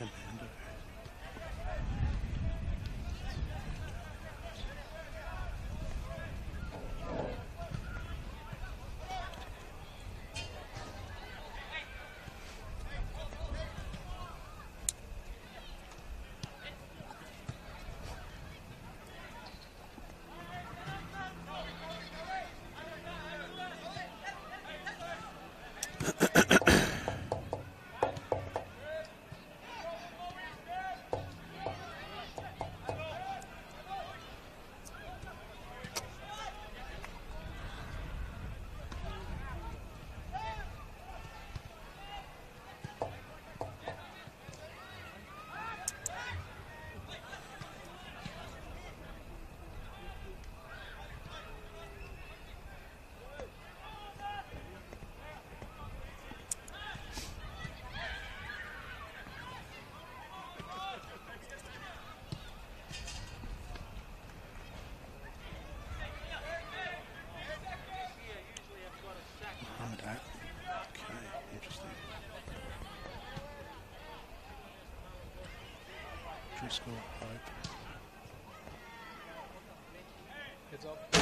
Amanda. Driscoll, hope. Heads up.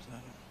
that?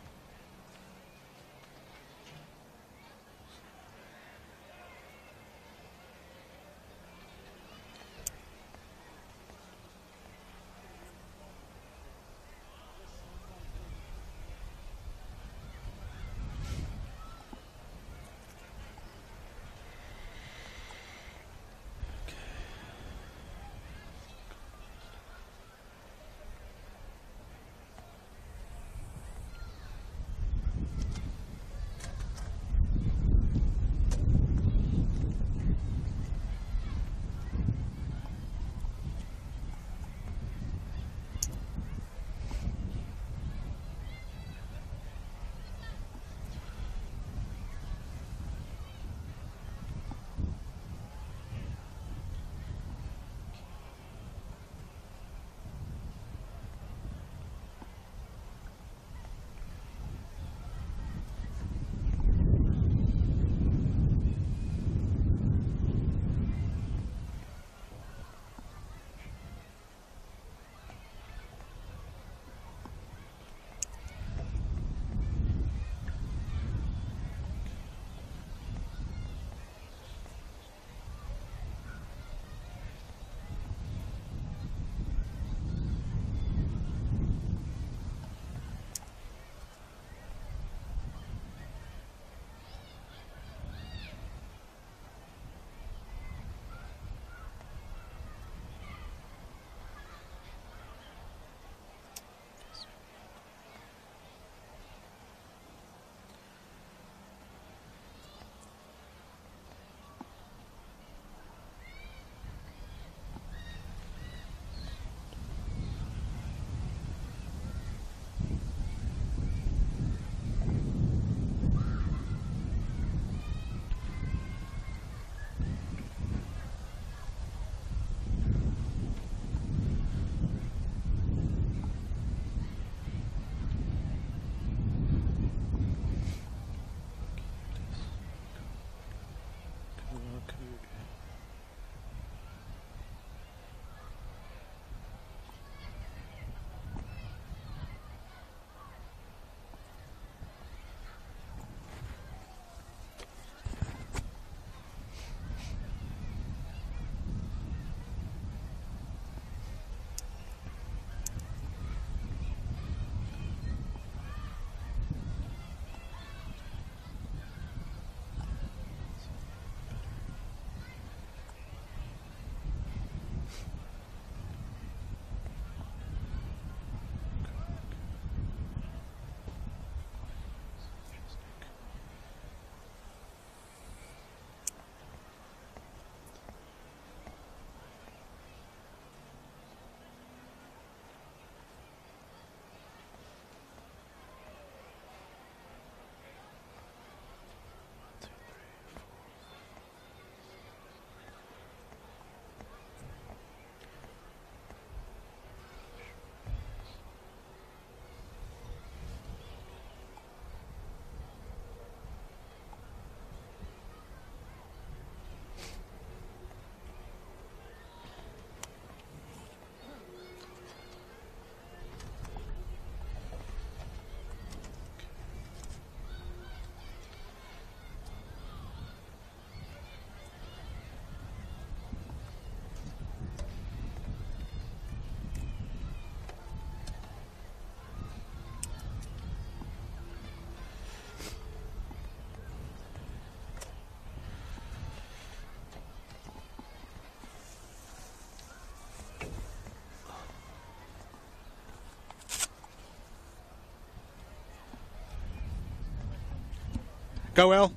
Go well.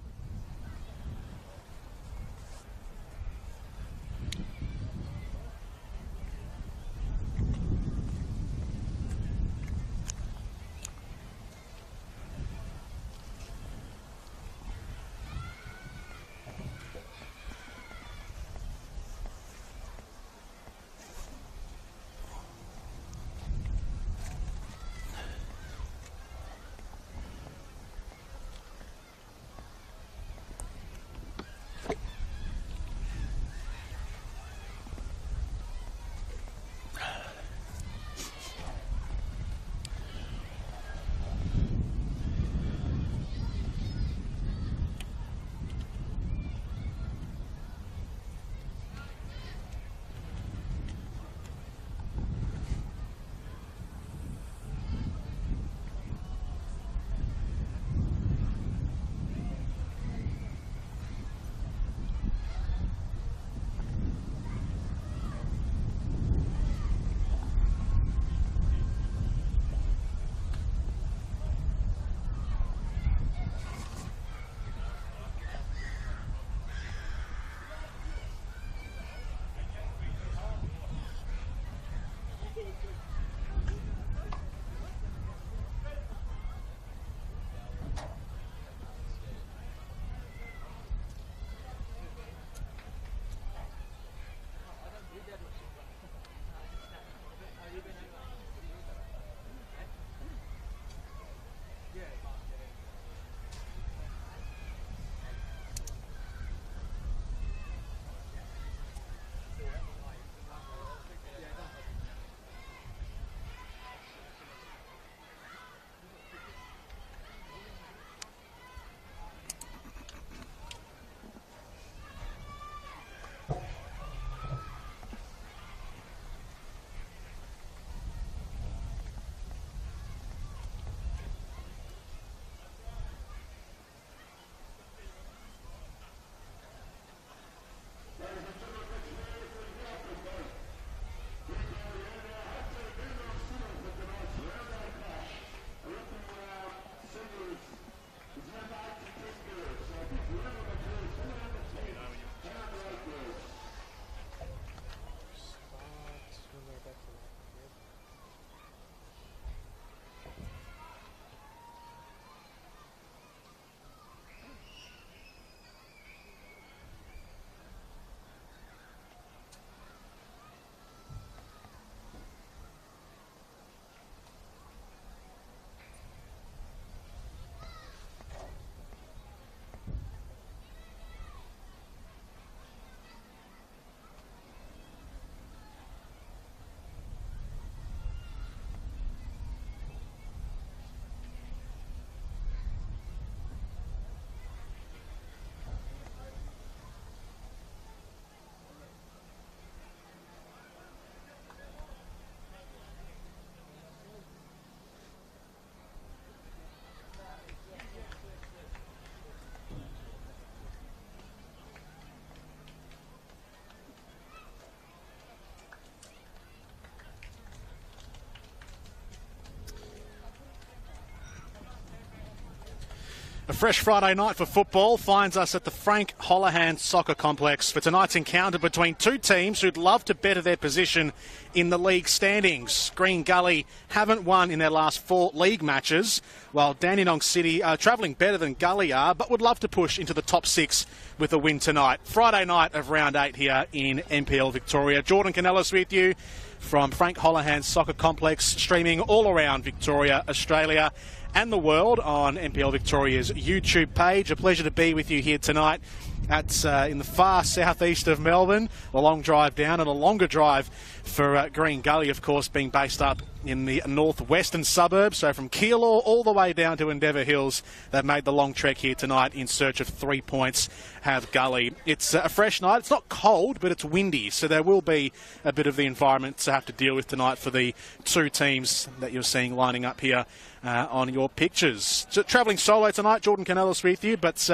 A fresh Friday night for football finds us at the Frank Holohan Soccer Complex for tonight's encounter between two teams who'd love to better their position in the league standings. Green Gully haven't won in their last 4 league matches, while Dandenong City are travelling better than Gully are, but would love to push into the top 6 with a win tonight. Friday night of round 8 here in NPL Victoria. Jordan Canellis with you from Frank Holohan Soccer Complex, streaming all around Victoria, Australia and the world on NPL Victoria's YouTube page. A pleasure to be with you here tonight at in the far southeast of Melbourne. A long drive down and a longer drive for Green Gully, of course, being based up in the northwestern suburbs. So from Keilor all the way down to Endeavour Hills, they've made the long trek here tonight in search of 3 points. Have Gully. It's a fresh night. It's not cold, but it's windy, so there will be a bit of the environment to have to deal with tonight for the two teams that you're seeing lining up here on your pictures. So, travelling solo tonight, Jordan Canellis with you, but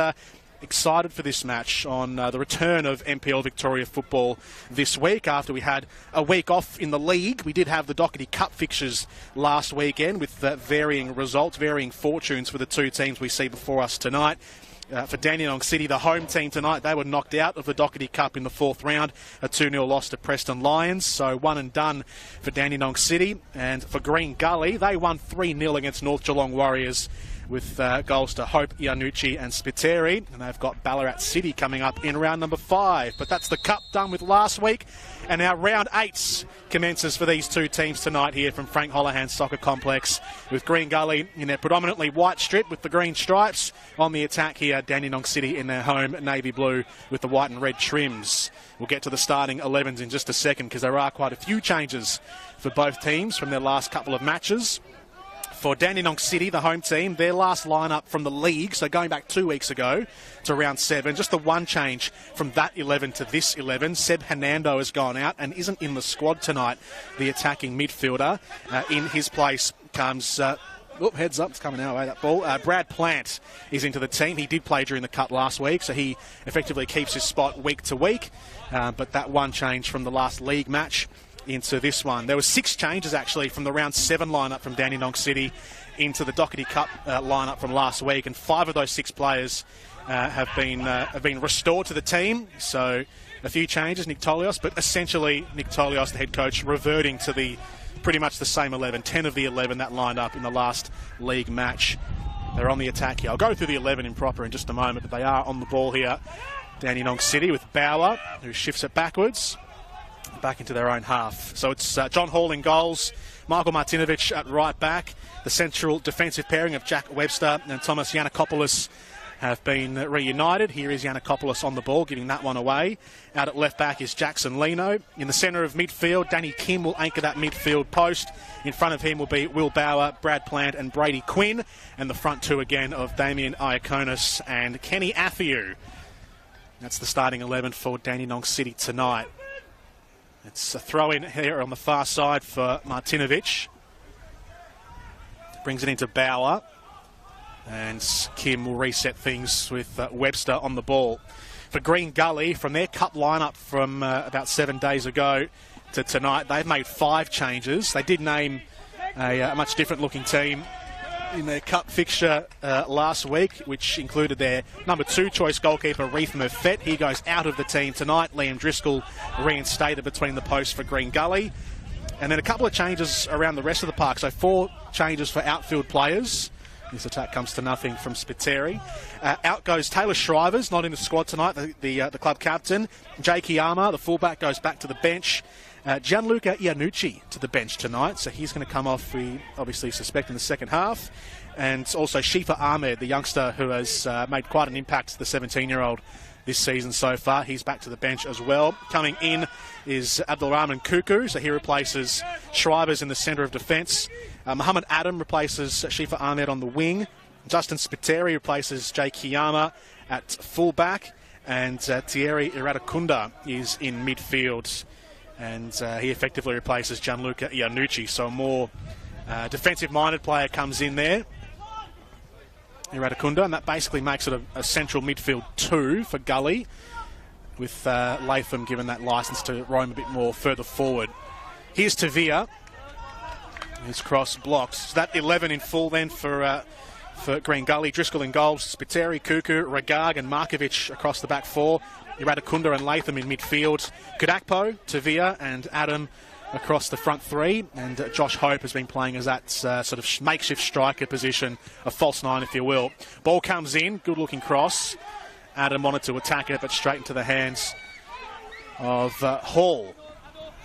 excited for this match on the return of NPL Victoria football this week after we had a week off in the league. We did have the Doherty Cup fixtures last weekend with varying results, varying fortunes for the two teams we see before us tonight. For Dandenong City, the home team tonight, they were knocked out of the Doherty Cup in the 4th round, a 2-0 loss to Preston Lions, so one and done for Dandenong City. And for Green Gully, they won 3-0 against North Geelong Warriors with goals to Hope, Iannucci and Spiteri. And they've got Ballarat City coming up in round number 5. But that's the Cup done with last week. And now round 8 commences for these two teams tonight here from Frank Holohan Soccer Complex, with Green Gully in their predominantly white strip with the green stripes. On the attack here, Dandenong City in their home navy blue with the white and red trims. We'll get to the starting 11s in just a second because there are quite a few changes for both teams from their last couple of matches. For Dandenong City, the home team, their last lineup from the league, so going back 2 weeks ago to round 7, just the one change from that 11 to this 11. Seb Hernando has gone out and isn't in the squad tonight, the attacking midfielder. In his place comes... heads up, it's coming our way, that ball. Brad Plant is into the team. He did play during the Cup last week, so he effectively keeps his spot week to week. But that one change from the last league match into this one. There were 6 changes actually from the round 7 lineup from Dandenong City into the Doherty Cup lineup from last week, and 5 of those 6 players have been restored to the team. So a few changes, Nick Tolios, but essentially Nick Tolios, the head coach, reverting to the pretty much the same 11. 10 of the 11 that lined up in the last league match. They're on the attack here. I'll go through the 11 in proper in just a moment, but they are on the ball here. Dandenong City with Bauer, who shifts it backwards, back into their own half. So it's John Hall in goals, Michael Martinovic at right back. The central defensive pairing of Jack Webster and Thomas Yanakopoulos have been reunited. Here is Yanakopoulos on the ball, giving that one away. Out at left back is Jackson Lino. In the centre of midfield, Danny Kim will anchor that midfield post. In front of him will be Will Bauer, Brad Plant and Brady Quinn. And the front two again of Damien Iaconis and Kenny Athiu. That's the starting 11 for Dandenong City tonight. It's a throw-in here on the far side for Martinovic. Brings it into Bauer. And Kim will reset things with Webster on the ball. For Green Gully, from their Cup lineup from about 7 days ago to tonight, they've made 5 changes. They did name a much different looking team in their Cup fixture last week, which included their number 2 choice goalkeeper, Reith Murfett. He goes out of the team tonight. Liam Driscoll reinstated between the posts for Green Gully. And then a couple of changes around the rest of the park. So 4 changes for outfield players. This attack comes to nothing from Spiteri. Out goes Taylor Shrivers, not in the squad tonight, the club captain. Jay Kiyama, the fullback, goes back to the bench. Gianluca Iannucci to the bench tonight, so he's going to come off, we obviously suspect, in the second half. And also Shifa Ahmed, the youngster who has made quite an impact, the 17-year-old, this season so far. He's back to the bench as well. Coming in is Abdulrahman Kuku, so he replaces Shrivers in the centre of defence. Muhammad Adam replaces Shifa Ahmed on the wing. Justin Spiteri replaces Jay Kiyama at fullback. And Thierry Iradakunda is in midfield. And he effectively replaces Gianluca Iannucci. So a more defensive-minded player comes in there, Iradakunda, and that basically makes it a central midfield 2 for Gully, with Latham given that licence to roam a bit more further forward. Here's Tavia. His cross blocked. So that 11 in full then for for Green Gully. Driscoll in goals, Spiteri, Kuku, Ragag and Markovic across the back four. Iradakunda and Latham in midfield. Kudakpo, Tavia and Adam across the front three. And Josh Hope has been playing as that sort of makeshift striker position, a false nine if you will. Ball comes in, good looking cross. Adam wanted to attack it but straight into the hands of Hall.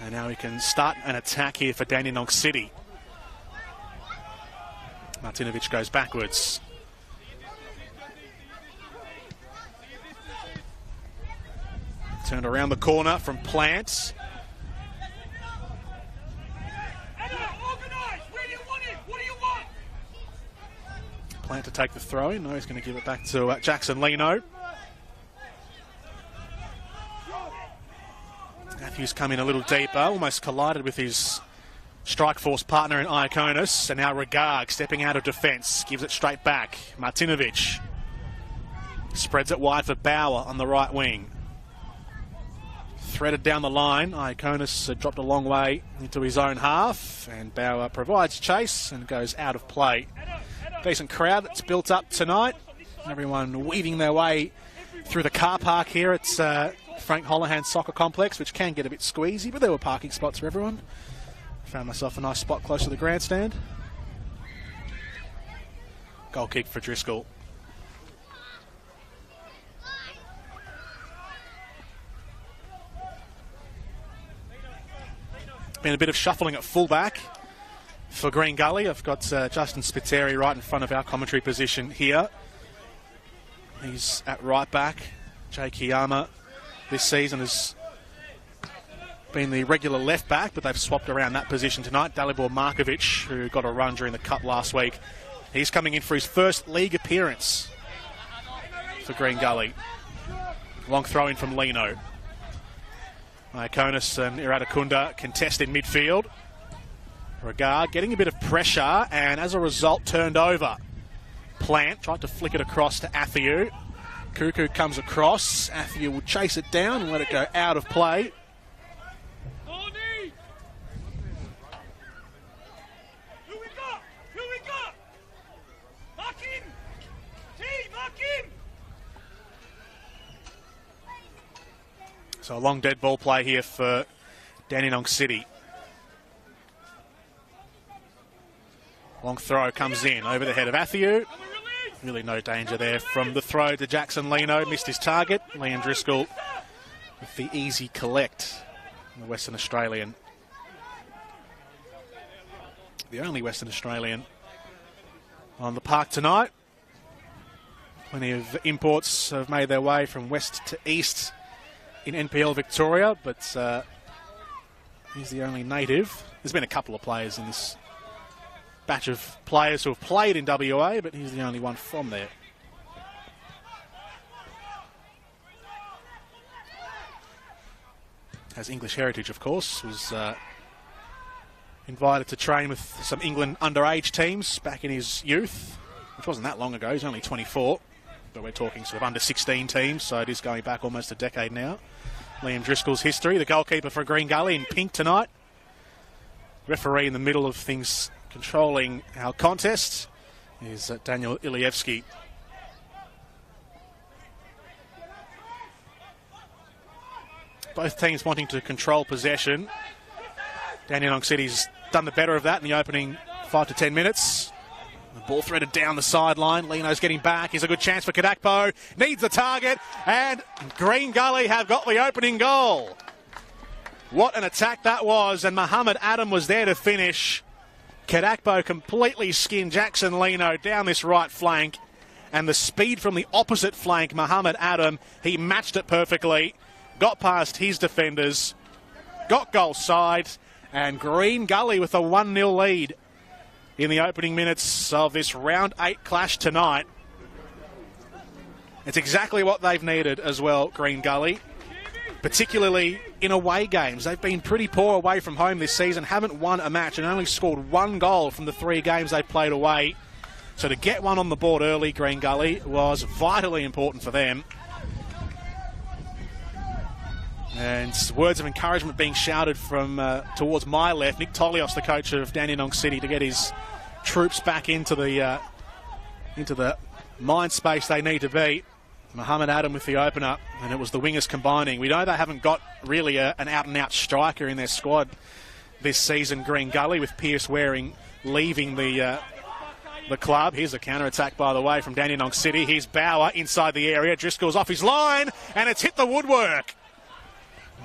And now we can start an attack here for Dandenong City. Martinovic goes backwards. Turned around the corner from Plant. Plant to take the throw. No, he's going to give it back to Jackson Leno. Matthews come in a little deeper, almost collided with his strike force partner in Iaconis. And now Ragag stepping out of defence, gives it straight back. Martinovic spreads it wide for Bauer on the right wing. Threaded down the line. Iaconis dropped a long way into his own half, and Bauer provides chase and goes out of play. Decent crowd that's built up tonight. Everyone weaving their way through the car park here at Frank Holohan Soccer Complex, which can get a bit squeezy, but there were parking spots for everyone. Found myself a nice spot close to the grandstand. Goal kick for Driscoll. Been a bit of shuffling at fullback for Green Gully. I've got Justin Spiteri right in front of our commentary position here. He's at right back. Jake Hiyama this season has been the regular left back, but they've swapped around that position tonight. Dalibor Markovic, who got a run during the cup last week, he's coming in for his first league appearance for Green Gully. Long throw in from Leno. Iaconis and Iradakunda contest in midfield. Ragag getting a bit of pressure and as a result turned over. Plant tried to flick it across to Athiu. Kuku comes across. Athiu will chase it down and let it go out of play. So a long dead ball play here for Dandenong City. Long throw comes in over the head of Athiu. Really no danger there from the throw to Jackson Leno. Missed his target. Liam Driscoll with the easy collect. The Western Australian. The only Western Australian on the park tonight. Plenty of imports have made their way from west to east in NPL Victoria, but he's the only native. There's been a couple of players in this batch of players who have played in WA, but he's the only one from there. Has English heritage, of course. Was invited to train with some England underage teams back in his youth, which wasn't that long ago. He's only 24, but we're talking sort of under 16 teams, so it is going back almost a decade now. Liam Driscoll's history, the goalkeeper for Green Gully in pink tonight. Referee in the middle of things controlling our contest is Daniel Ilievsky. Both teams wanting to control possession. Dandenong City's done the better of that in the opening 5 to 10 minutes. The ball threaded down the sideline. Leno's getting back. Here's a good chance for Kudakpo. Needs the target. And Green Gully have got the opening goal. What an attack that was. And Muhammad Adam was there to finish. Kudakpo completely skinned Jackson Leno down this right flank. And the speed from the opposite flank, Muhammad Adam, he matched it perfectly. Got past his defenders. Got goal side. And Green Gully with a 1-0 lead in the opening minutes of this round 8 clash tonight. It's exactly what they've needed as well, Green Gully, particularly in away games. They've been pretty poor away from home this season, haven't won a match and only scored 1 goal from the 3 games they've played away. So to get one on the board early, Green Gully, was vitally important for them. And words of encouragement being shouted from towards my left. Nick Tolios, the coach of Dandenong City, to get his troops back into the into the mind space they need to be. Mohammed Adam with the opener, and it was the wingers combining. We know they haven't got really an out-and-out striker in their squad this season, Green Gully, with Pierce Waring leaving the club. Here's a counter-attack, by the way, from Dandenong City. Here's Bauer inside the area. Driscoll's off his line, and it's hit the woodwork.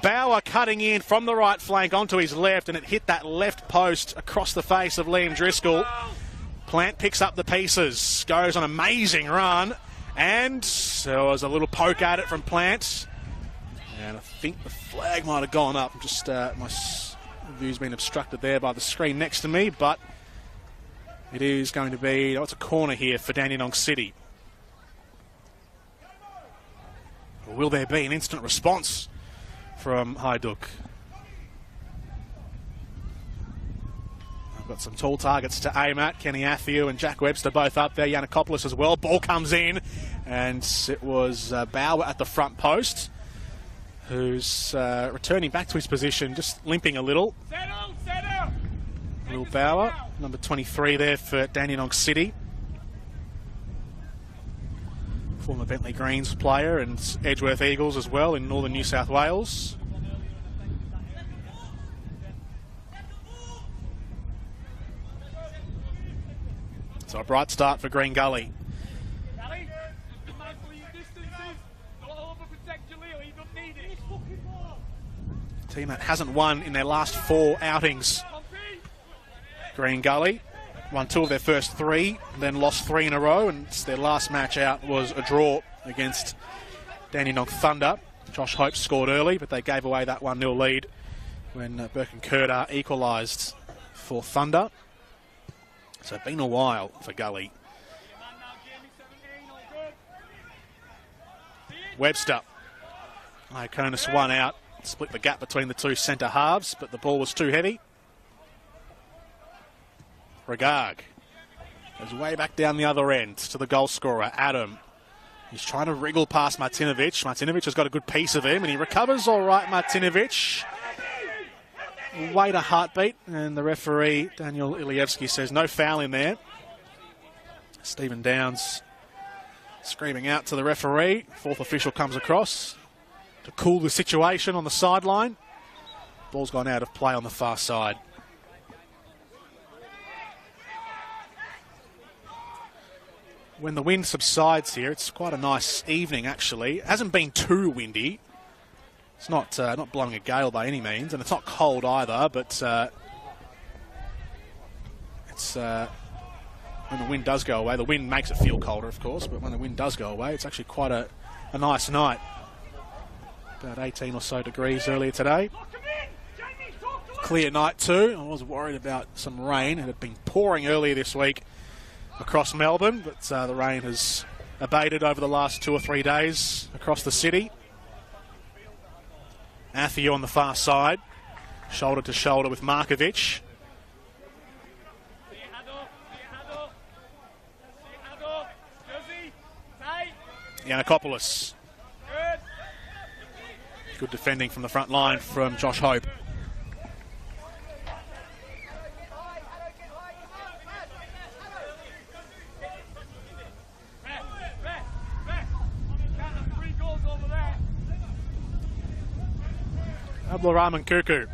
Bauer cutting in from the right flank onto his left, and it hit that left post across the face of Liam Driscoll. Plant picks up the pieces, goes on an amazing run, and there was a little poke at it from Plant. And I think the flag might have gone up. Just my view's been obstructed there by the screen next to me, but it is going to be, it's a corner here for Dandenong City. Or will there be an instant response from Hajduk? I've got some tall targets to aim at. Kenny Athieu and Jack Webster both up there. Yannikopoulos as well. Ball comes in, and it was Bauer at the front post, who's returning back to his position, just limping a little. Will Bauer, number 23 there for Dandenong City. Former Bentley Greens player and Edgeworth Eagles as well in northern New South Wales. So a bright start for Green Gully. Team that hasn't won in their last 4 outings. Green Gully won 2 of their first 3, then lost 3 in a row, and their last match out was a draw against Dandenong Thunder. Josh Hope scored early, but they gave away that 1-0 lead when Burke and Kurda equalised for Thunder. So it's been a while for Gully. Webster. Ioconus one out, split the gap between the 2 centre halves, but the ball was too heavy. Regag goes way back down the other end to the goal scorer, Adam. He's trying to wriggle past Martinovic. Martinovic has got a good piece of him, and he recovers all right, Martinovic. Wait a heartbeat, and the referee, Daniel Ilievsky, says no foul in there. Stephen Downs screaming out to the referee. 4th official comes across to cool the situation on the sideline. Ball's gone out of play on the far side. When the wind subsides here, it's quite a nice evening, actually. It hasn't been too windy. It's not blowing a gale by any means, and it's not cold either, but it's when the wind does go away. The wind makes it feel colder, of course, but when the wind does go away, it's actually quite a nice night. About 18 or so degrees earlier today. Clear night too. I was worried about some rain. It had been pouring earlier this week across Melbourne, but the rain has abated over the last 2 or 3 days across the city. Athieu on the far side, shoulder to shoulder with Markovic. Yannikopoulos. Good defending from the front line from Josh Hope. Abdulrahman Kuku.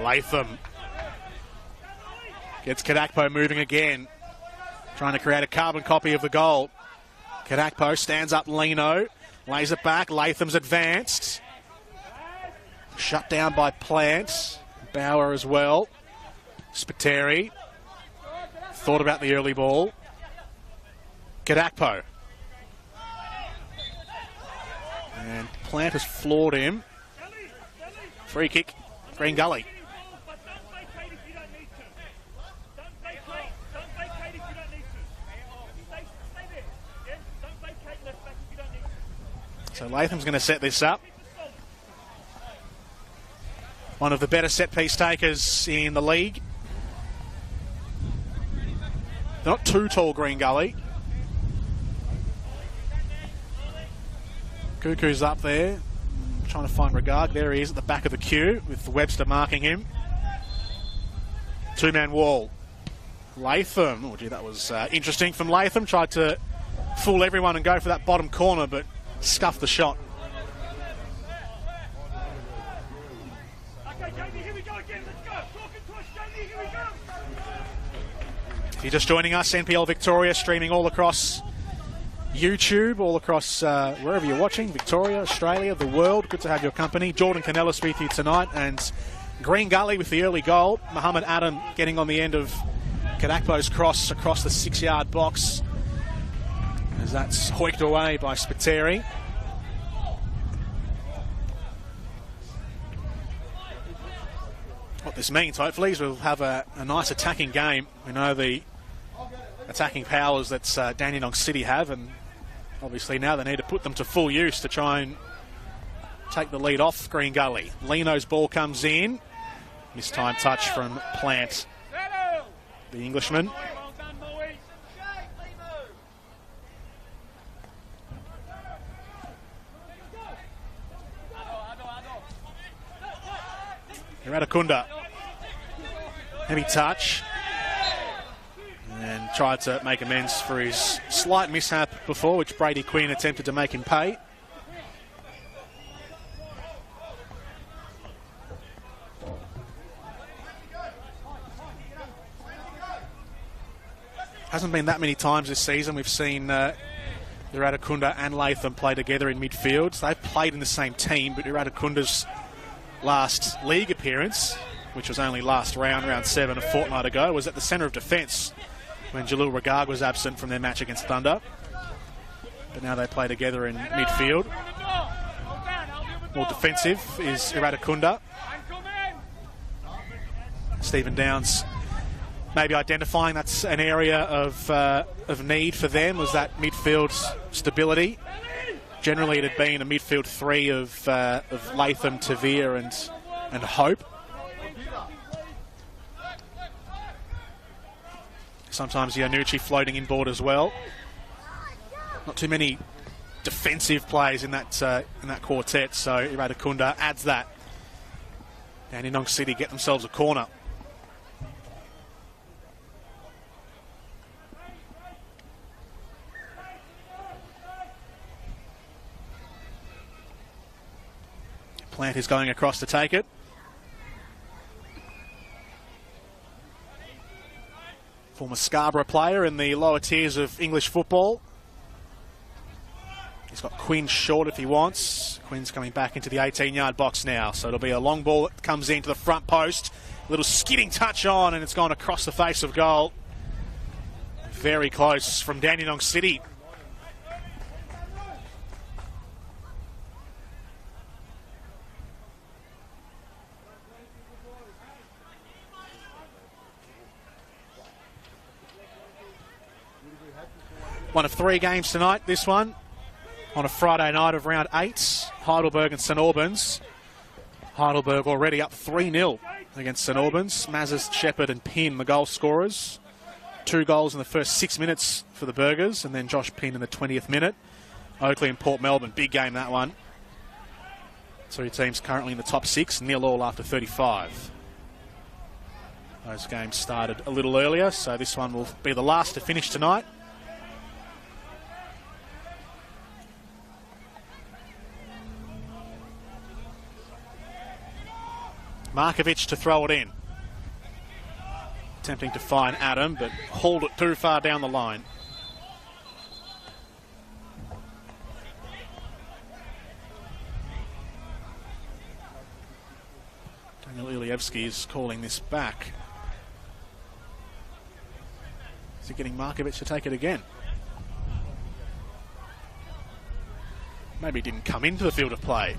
Latham gets Kadakpo moving again, trying to create a carbon copy of the goal. Kadakpo stands up Lino, lays it back. Latham's advanced. Shut down by Plant. Bauer as well. Spiteri thought about the early ball. Kadakpo. And Plant has floored him. Free kick, Green Gully. So Latham's going to set this up. One of the better set-piece takers in the league. They're not too tall, Green Gully. Kuku's up there, trying to find Regard. There he is at the back of the queue with Webster marking him. 2-man wall. Latham. Oh, gee, that was interesting from Latham. Tried to fool everyone and go for that bottom corner, but scuffed the shot. If you're just joining us, NPL Victoria streaming all across YouTube, all across wherever you're watching, Victoria, Australia, the world. Good to have your company. Jordan Canellis with you tonight, and Green Gully with the early goal. Muhammad Adam getting on the end of Kadakpo's cross across the 6-yard box as that's hoiked away by Spiteri. What this means, hopefully, is we'll have a nice attacking game. We know the attacking powers that Dandenong City have, and obviously now they need to put them to full use to try and take the lead off Green Gully. Lino's ball comes in. Mistime touch from Plant, the Englishman. Iradakunda, heavy touch, and tried to make amends for his slight mishap before, which Brady Quinn attempted to make him pay. Hasn't been that many times this season we've seen Iradakunda and Latham play together in midfield. So they've played in the same team, but Iradakunda's last league appearance, which was only last round 7, a fortnight ago, was at the centre of defence when Jalil Ragag was absent from their match against Thunder. But now they play together in midfield. More defensive is Iradakunda. Stephen Downs maybe identifying that's an area of need for them, was that midfield stability. Generally, it had been a midfield 3 of Latham, Tavir, and Hope. Sometimes Yanucci floating inboard as well. Not too many defensive plays in that quartet, so Iradakunda adds that. Dandenong City get themselves a corner. Plant is going across to take it. Former Scarborough player in the lower tiers of English football. He's got Quinn short if he wants. Quinn's coming back into the 18-yard box now, so it'll be a long ball that comes into the front post. A little skidding touch on, and it's gone across the face of goal. Very close from Dandenong City. One of 3 games tonight, this one, on a Friday night of round 8, Heidelberg and St Albans. Heidelberg already up 3-0 against St Albans. Mazes, Shepherd and Pinn, the goal scorers. 2 goals in the first 6 minutes for the Burgers, and then Josh Pinn in the 20th minute. Oakley and Port Melbourne, big game that one. 3 teams currently in the top 6, 0-0 after 35. Those games started a little earlier, so this one will be the last to finish tonight. Markovic to throw it in. Attempting to find Adam, but hauled it too far down the line. Daniel Ilievsky is calling this back. Is he getting Markovic to take it again? Maybe he didn't come into the field of play.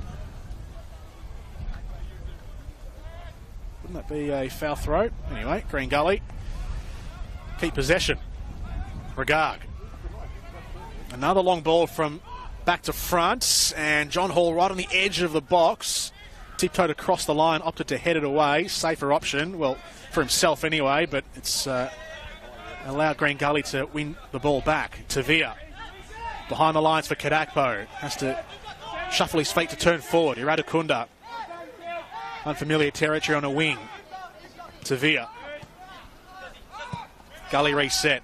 Wouldn't that be a foul throw? Anyway, Green Gully keep possession. Ragag. Another long ball from back to front, and John Hall right on the edge of the box. Tiptoed across the line, opted to head it away. Safer option, well, for himself anyway, but it's allowed Green Gully to win the ball back. Tavir behind the lines for Kadakpo. Has to shuffle his feet to turn forward. Iradakunda. Unfamiliar territory on a wing. Tavir. Gully reset.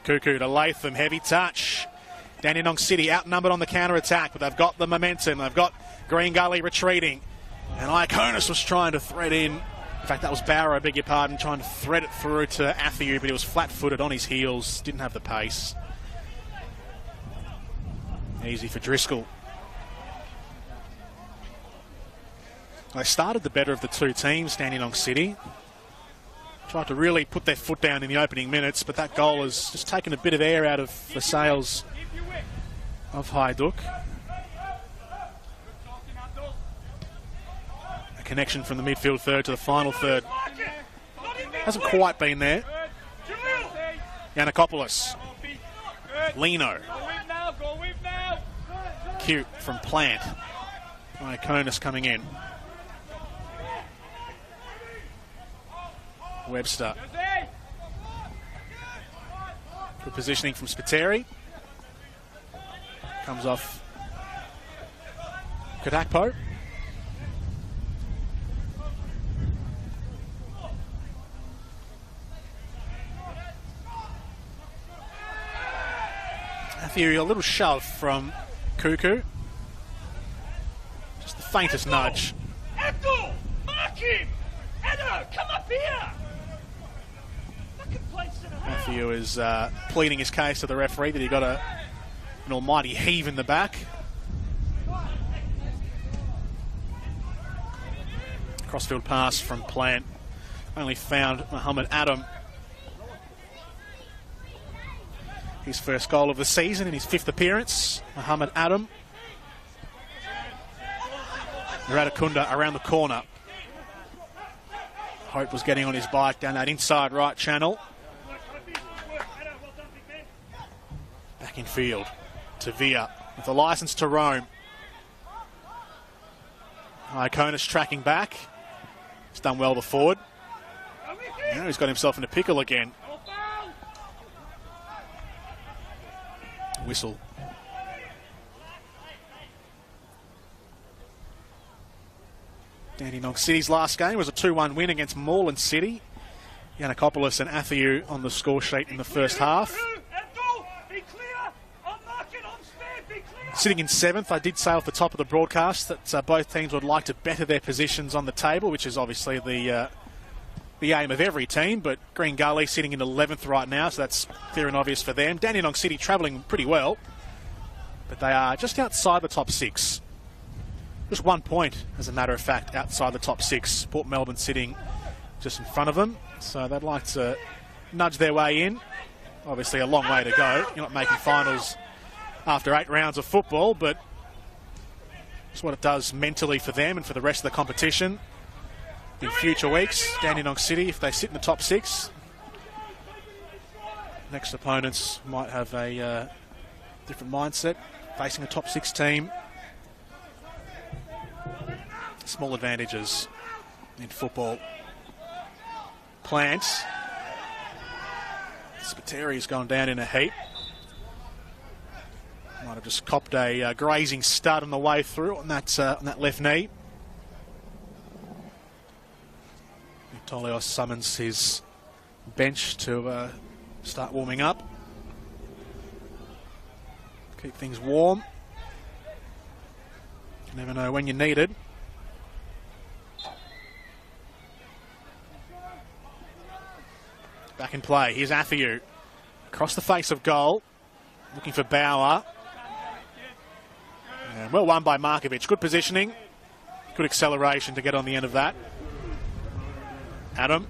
Cuckoo to Latham, heavy touch. Dandenong City outnumbered on the counter-attack, but they've got the momentum. They've got Green Gully retreating. And Iaconis was trying to thread in. In fact, that was Bauer, I beg your pardon, trying to thread it through to Athiu, but he was flat-footed on his heels, didn't have the pace. Easy for Driscoll. They started the better of the two teams, Dandenong City. Tried to really put their foot down in the opening minutes, but that goal has just taken a bit of air out of the sails of Hajduk. A connection from the midfield third to the final third. Hasn't quite been there. Yanakopoulos. Lino. Cute from Plant. Iaconis coming in. Webster. Good positioning from Spiteri. Comes off Kadakpo. Athiu, a little shove from Cuckoo. Just the faintest nudge. Edo, mark him! Edo, come up here! Athiu is pleading his case to the referee that he got an almighty heave in the back. Crossfield pass from Plant. Only found Muhammad Adam. His first goal of the season in his 5th appearance. Muhammad Adam. Radakunda around the corner. Hope was getting on his bike down that inside right channel. Back in field to Villa with a licence to roam. Iaconis tracking back. He's done well to forward. Now he's got himself in a pickle again. Whistle. Dandenong City's last game was a 2-1 win against Moreland City. Yanakopoulos and Athiu on the score sheet in the first half. Sitting in 7th, I did say off the top of the broadcast that both teams would like to better their positions on the table, which is obviously the aim of every team, but Green Gully sitting in 11th right now, so that's clear and obvious for them. Dandenong City travelling pretty well, but they are just outside the top 6. Just 1 point, as a matter of fact, outside the top 6. Port Melbourne sitting just in front of them, so they'd like to nudge their way in. Obviously a long way to go. You're not making finals after 8 rounds of football, but it's what it does mentally for them and for the rest of the competition. In future weeks, Dandenong City, if they sit in the top 6, next opponents might have a different mindset, facing a top 6 team. Small advantages in football. Plant. Spiteri's gone down in a heap. Might have just copped a grazing stud on the way through on that left knee. Tolios summons his bench to start warming up. Keep things warm. You never know when you need it. Back in play. Here's Athiu. Across the face of goal. Looking for Bauer. And well won by Markovic. Good positioning. Good acceleration to get on the end of that. Adam.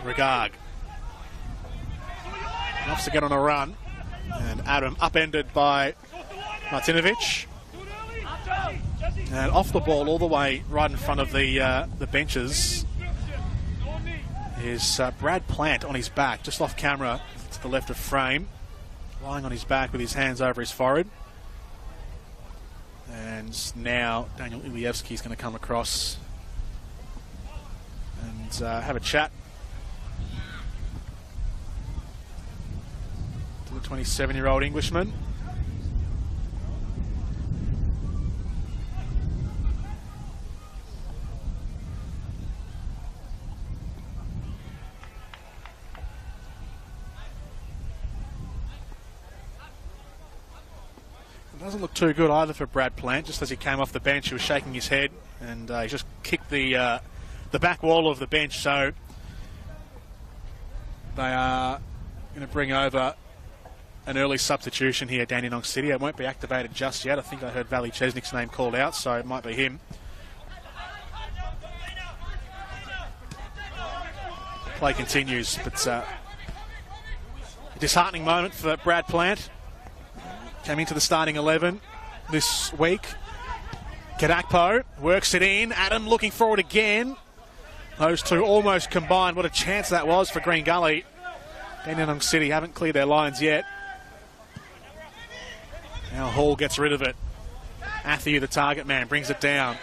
Regard. Enough to get on a run. And Adam upended by Martinovic. And off the ball all the way right in front of the benches is Brad Plant on his back, just off camera to the left of frame, lying on his back with his hands over his forehead. And now Daniel Ilievsky is going to come across and have a chat to the 27-year-old Englishman. Doesn't look too good either for Brad Plant. Just as he came off the bench, he was shaking his head, and he just kicked the back wall of the bench. So they are going to bring over an early substitution here, Dandenong City. It won't be activated just yet. I think I heard Valley Chesnick's name called out, so it might be him. Play continues, but a disheartening moment for Brad Plant. Came into the starting 11 this week. Kadakpo works it in. Adam looking forward again. Those two almost combined. What a chance that was for Green Gully. Dandenong City haven't cleared their lines yet. Now Hall gets rid of it. Athiu, the target man, brings it down.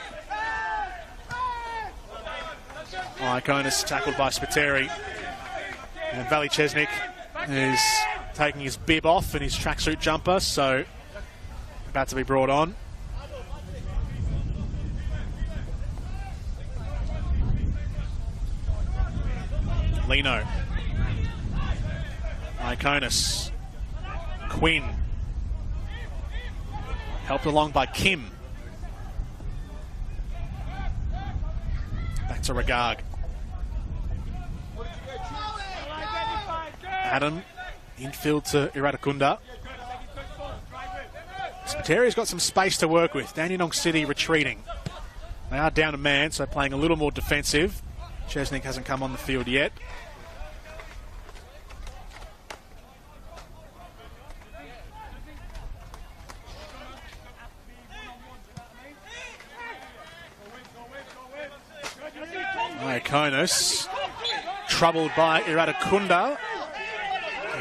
Iconis tackled by Spiteri. And Valley Chesnick is taking his bib off and his tracksuit jumper, so about to be brought on. Lino. Iconis. Quinn. Helped along by Kim. Back to Regag. Adam, infield to Iradakunda. Spiteria's got some space to work with. Dandenong City retreating. They are down a man, so playing a little more defensive. Chesnick hasn't come on the field yet. Iakonis, troubled by Iradakunda.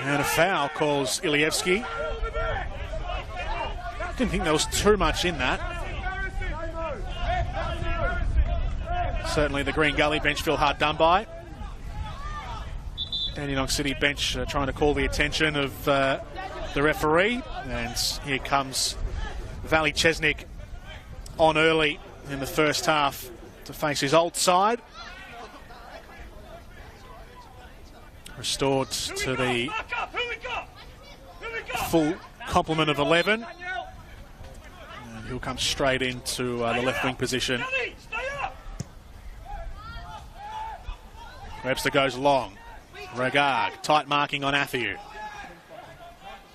And a foul calls Ilievski. Didn't think there was too much in that. Certainly the Green Gully bench feel hard done by. Dandenong City bench trying to call the attention of the referee. And here comes Valley Chesnick on early in the first half to face his old side. Restored to the full complement of 11. And he'll come straight into the left wing position. Webster goes long. Regag, tight marking on Athiu.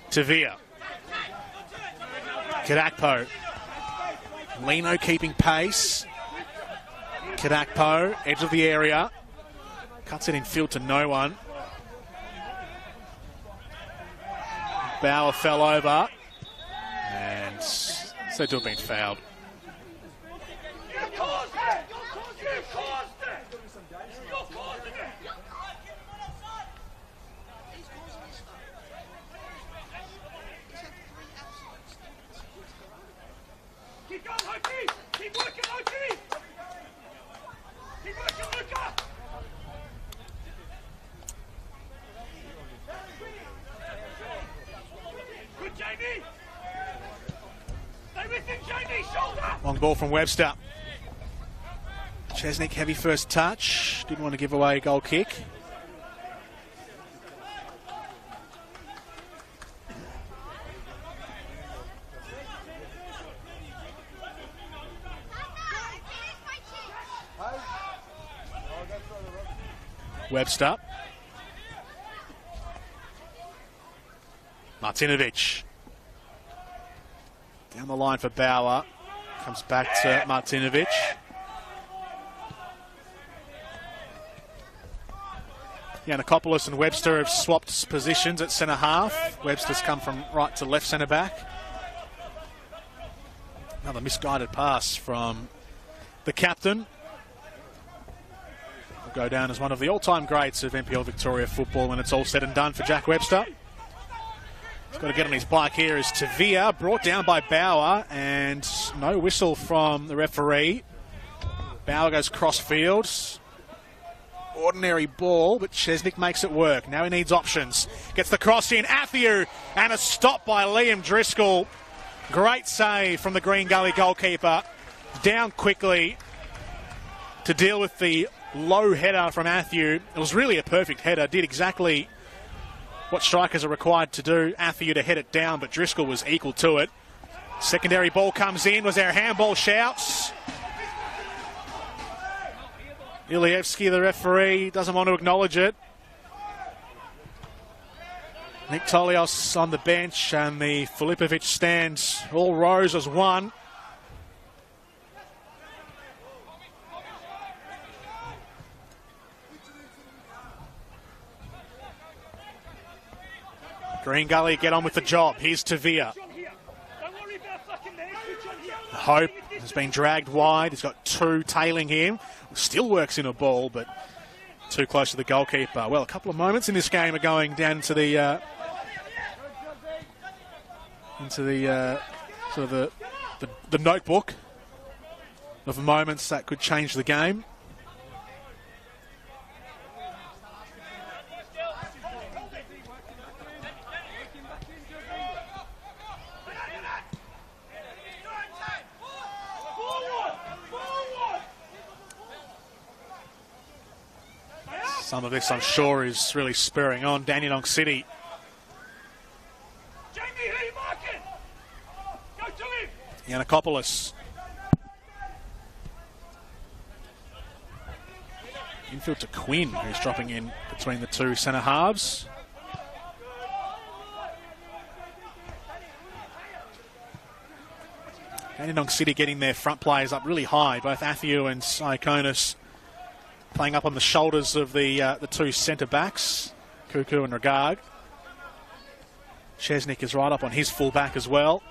Tavia. Kadakpo. Lino keeping pace. Kadakpo, edge of the area. Cuts it in field to no one. Bauer fell over and said to have been fouled. Keep going, Hokie! Keep working, Hokie! Keep working, Luca! Good, Jamie! Stay with him, Jamie! Shoulder! Long ball from Webster. Chesnick, heavy first touch. Didn't want to give away a goal kick. Webster. Martinovic. Down the line for Bauer. Comes back to Martinovic. Yanakopoulos and Webster have swapped positions at centre half. Webster's come from right to left centre back. Another misguided pass from the captain. Will go down as one of the all-time greats of NPL Victoria football when it's all said and done for Jack Webster. He's got to get on his bike here as Tavia, brought down by Bauer, and no whistle from the referee. Bauer goes cross-field. Ordinary ball, but Chesnick makes it work. Now he needs options. Gets the cross in, Athiu, and a stop by Liam Driscoll. Great save from the Green Gully goalkeeper. Down quickly to deal with the low header from Athiu. It was really a perfect header. Did exactly what strikers are required to do. Athiu to head it down, but Driscoll was equal to it. Secondary ball comes in. Was there a handball? Shouts. Ilievski, the referee, doesn't want to acknowledge it. Nick Tolios on the bench, and the Filipovic stands all rows as one. Green Gully get on with the job. Here's Tavia. Hope has been dragged wide. He's got two tailing him. Still works in a ball, but too close to the goalkeeper. Well, a couple of moments in this game are going down to the sort of the notebook of moments that could change the game. Some of this, I'm sure, is really spurring on Dandenong City. Jamie, who are you marking? Go to him! Yanakopoulos. Infield to Quinn, who's dropping in between the two centre halves. Dandenong City getting their front players up really high, both Athiu and Siokonis playing up on the shoulders of the two centre-backs, Kuku and Ragag. Chesnick is right up on his full-back as well.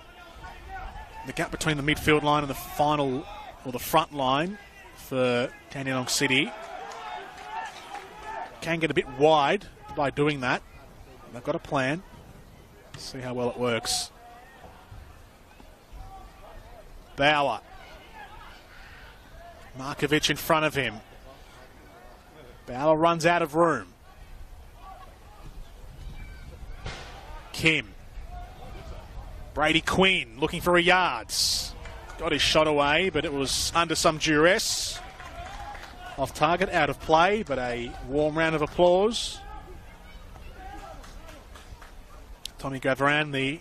The gap between the midfield line and the front line for Dandenong City can get a bit wide by doing that. They've got a plan. See how well it works. Bauer. Markovic in front of him. Bauer runs out of room. Kim. Brady Quinn looking for a yards. Got his shot away, but it was under some duress. Off target, out of play, but a warm round of applause. Tommy Gavran, the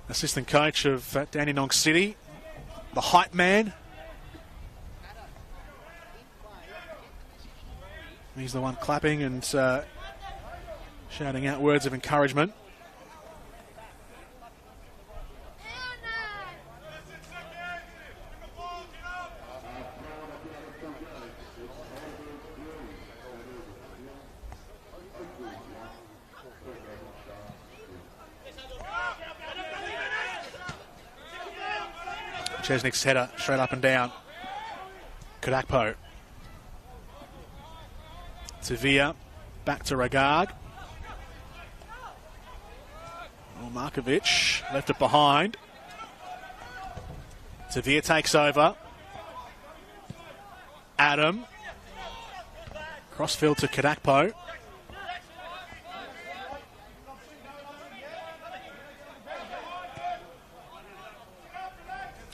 assistant coach of Dandenong City, the hype man. He's the one clapping and shouting out words of encouragement. Chesnick's header straight up and down. Kadakpo. Tavia, back to Ragag. Markovic left it behind. Tavia takes over. Adam. Crossfield to Kadakpo.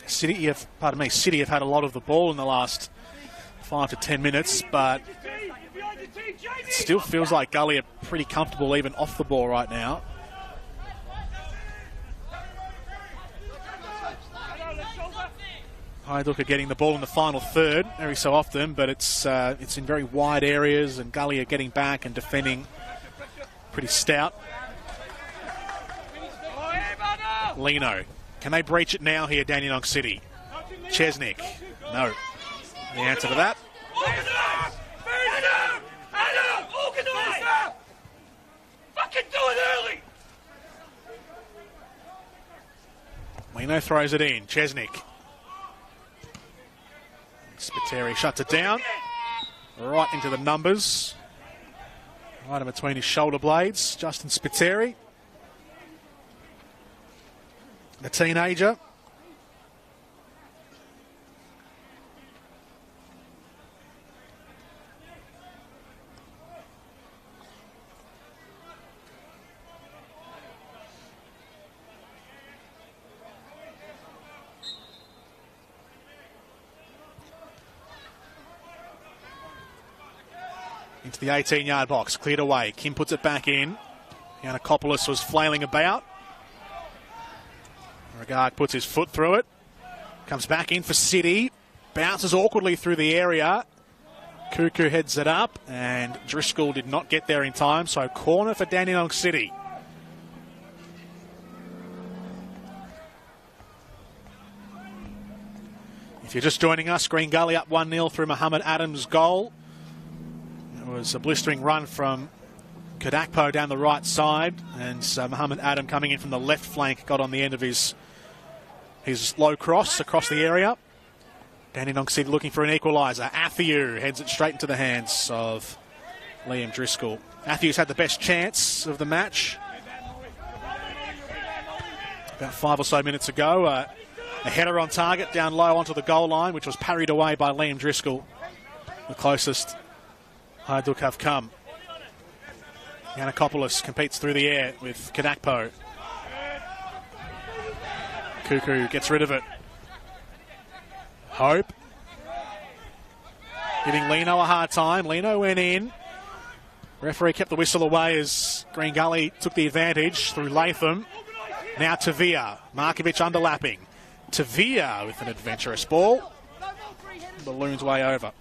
City have had a lot of the ball in the last 5 to 10 minutes, but it still feels like Gully are pretty comfortable even off the ball right now. Haiduk are getting the ball in the final third every so often, but it's in very wide areas, and Gully are getting back and defending pretty stout. Lino. Can they breach it now here, Dandenong City? Chesnick. No. The answer to that. Fucking do it early! Lino throws it in. Chesnick. Spiteri shuts it down. Right into the numbers. Right in between his shoulder blades. Justin Spiteri. The teenager. Into the 18-yard box, cleared away. Kim puts it back in. Yanakopoulos was flailing about. Regard puts his foot through it. Comes back in for City. Bounces awkwardly through the area. Cuckoo heads it up, and Driscoll did not get there in time, so corner for Dandenong City. If you're just joining us, Green Gully up 1-0 through Muhammad Adams' goal. It was a blistering run from Kadakpo down the right side, and Muhammad Adam coming in from the left flank got on the end of his low cross across the area. Dandenong City looking for an equaliser. Athiu heads it straight into the hands of Liam Driscoll. Athiu's had the best chance of the match. About 5 or so minutes ago, a header on target down low onto the goal line, which was parried away by Liam Driscoll. The closest Hajduk have come. Yanakopoulos competes through the air with Kadakpo. Cuckoo gets rid of it. Hope. Giving Lino a hard time. Lino went in. Referee kept the whistle away as Green Gully took the advantage through Latham. Now Tavia. Markovic underlapping. Tavia with an adventurous ball. Balloons way over.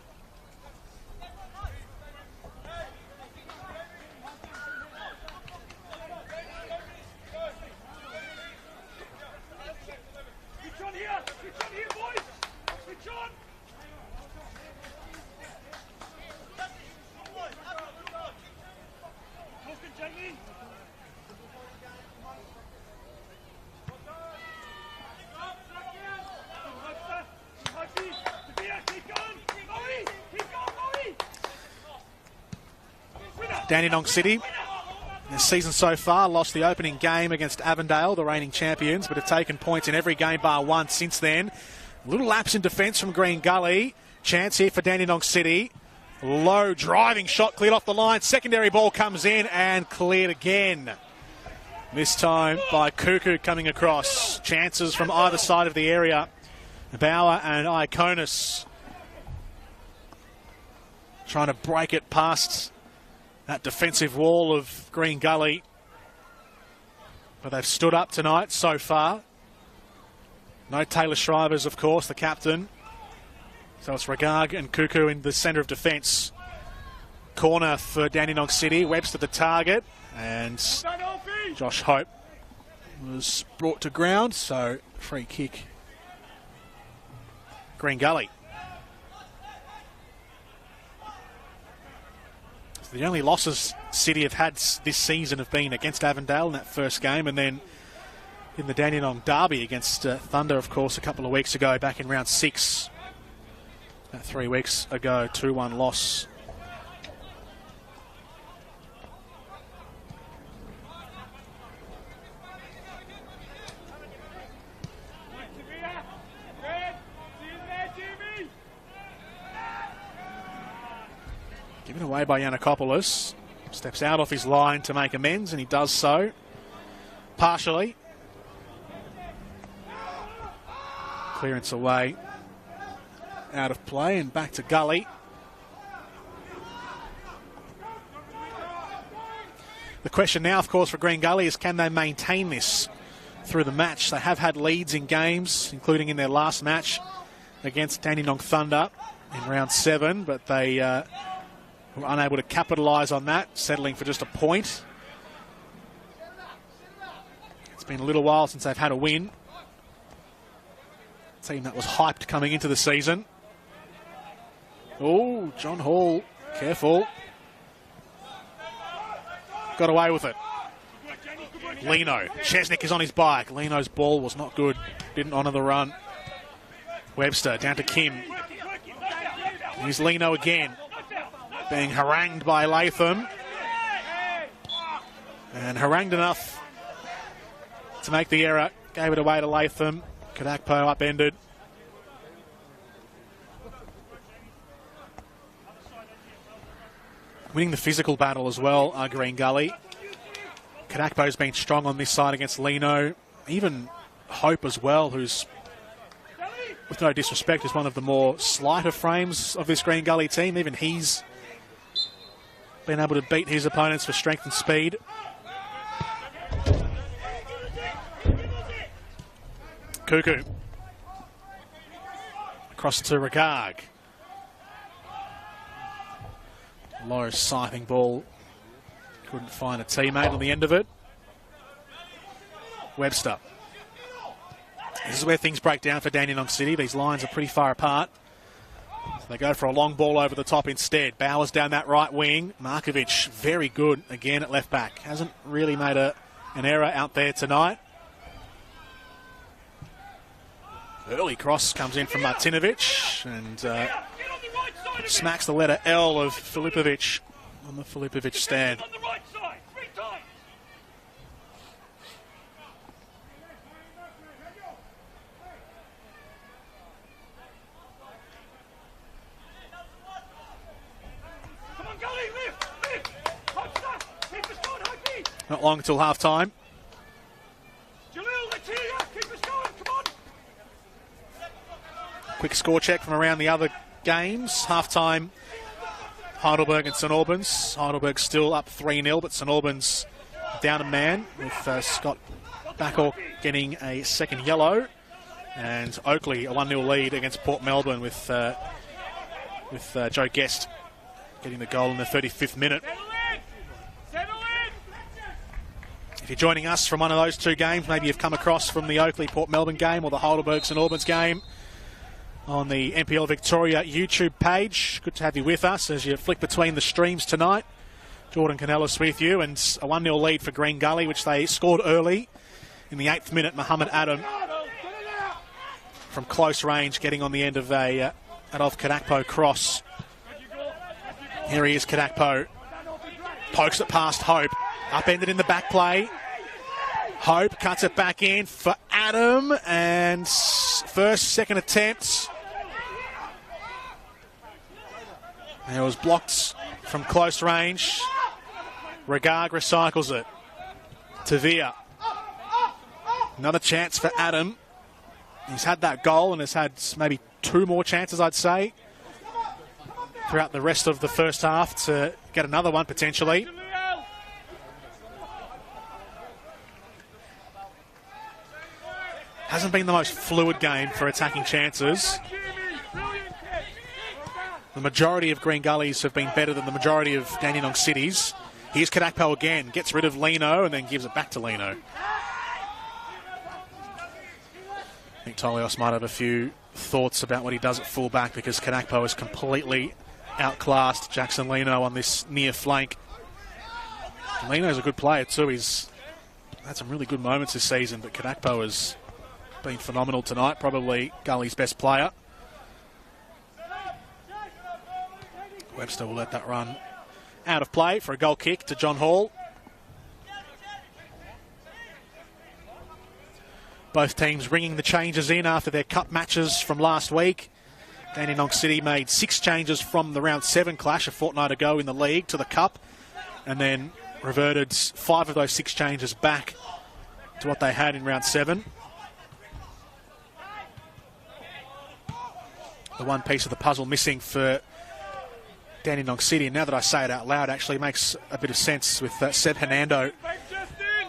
Dandenong City, this season so far, lost the opening game against Avondale, the reigning champions, but have taken points in every game bar one since then. A little lapse in defence from Green Gully. Chance here for Dandenong City. Low driving shot cleared off the line. Secondary ball comes in and cleared again. This time by Cuckoo coming across. Chances from either side of the area. Bauer and Iconis trying to break it past that defensive wall of Green Gully. But they've stood up tonight so far. No Taylor Shrivers, of course, the captain. So it's Regard and Cuckoo in the centre of defence. Corner for Dandenong City. Webster the target. And Josh Hope was brought to ground. So free kick. Green Gully. The only losses City have had this season have been against Avondale in that first game, and then in the Dandenong derby against Thunder, of course, a couple of weeks ago, back in round 6. About 3 weeks ago, 2-1 loss. Given away by Yanakopoulos. Steps out off his line to make amends, and he does so partially. Clearance away. Out of play and back to Gully. The question now, of course, for Green Gully is can they maintain this through the match? They have had leads in games, including in their last match against Dandenong Thunder in round 7, but they were unable to capitalise on that, settling for just a point. It's been a little while since they've had a win. Team that was hyped coming into the season. Oh, John Hall, careful. Got away with it. Lino, Chesnick is on his bike. Lino's ball was not good, didn't honour the run. Webster down to Kim. Here's Lino again. Being harangued by Latham. And harangued enough to make the error. Gave it away to Latham. Kadakpo upended. Winning the physical battle as well, Green Gully. Kadakpo's been strong on this side against Lino. Even Hope as well, who's, with no disrespect, is one of the more slighter frames of this Green Gully team. Even he's been able to beat his opponents for strength and speed. Cuckoo. Across to Regag. Low scything ball. Couldn't find a teammate on the end of it. Webster. This is where things break down for Dandenong City. These lines are pretty far apart. So they go for a long ball over the top instead. Bowers down that right wing. Markovic very good again at left back. Hasn't really made an error out there tonight. Early cross comes in from Martinovic and smacks the letter L of Filipovic on the Filipovic stand. Not long until half time. Quick score check from around the other games. Half time, Heidelberg and St Albans. Heidelberg still up 3-0, but St Albans down a man with Scott Backall getting a second yellow. And Oakley a 1-0 lead against Port Melbourne with Joe Guest getting the goal in the 35th minute. If you're joining us from one of those two games, maybe you've come across from the Oakley-Port Melbourne game or the Heidelberg-St Albans game on the NPL Victoria YouTube page. Good to have you with us as you flick between the streams tonight. Jordan Canellis with you, and a 1-0 lead for Green Gully, which they scored early in the 8th minute. Muhammad Adam from close range getting on the end of a Adolf Kadakpo cross. Here he is, Kadakpo. Pokes it past Hope. Upended in the back play. Hope cuts it back in for Adam, and second attempt. And it was blocked from close range. Regard recycles it. Tavia. Another chance for Adam. He's had that goal and has had maybe two more chances, I'd say, throughout the rest of the first half to get another one potentially. Hasn't been the most fluid game for attacking chances. The majority of Green Gullies have been better than the majority of Dandenong Cities. Here's Kadakpo again, gets rid of Lino and then gives it back to Lino. I think Tolios might have a few thoughts about what he does at fullback because Kadakpo has completely outclassed Jackson Lino on this near flank. Lino's a good player too. He's had some really good moments this season, but Kadakpo has been phenomenal tonight, probably Gully's best player. Webster will let that run out of play for a goal kick to John Hall. Both teams ringing the changes in after their cup matches from last week. Dandenong City made 6 changes from the round 7 clash a fortnight ago in the league to the cup, and then reverted 5 of those 6 changes back to what they had in round 7. The one piece of the puzzle missing for Dandenong City, and now that I say it out loud, actually makes a bit of sense with Seb Hernando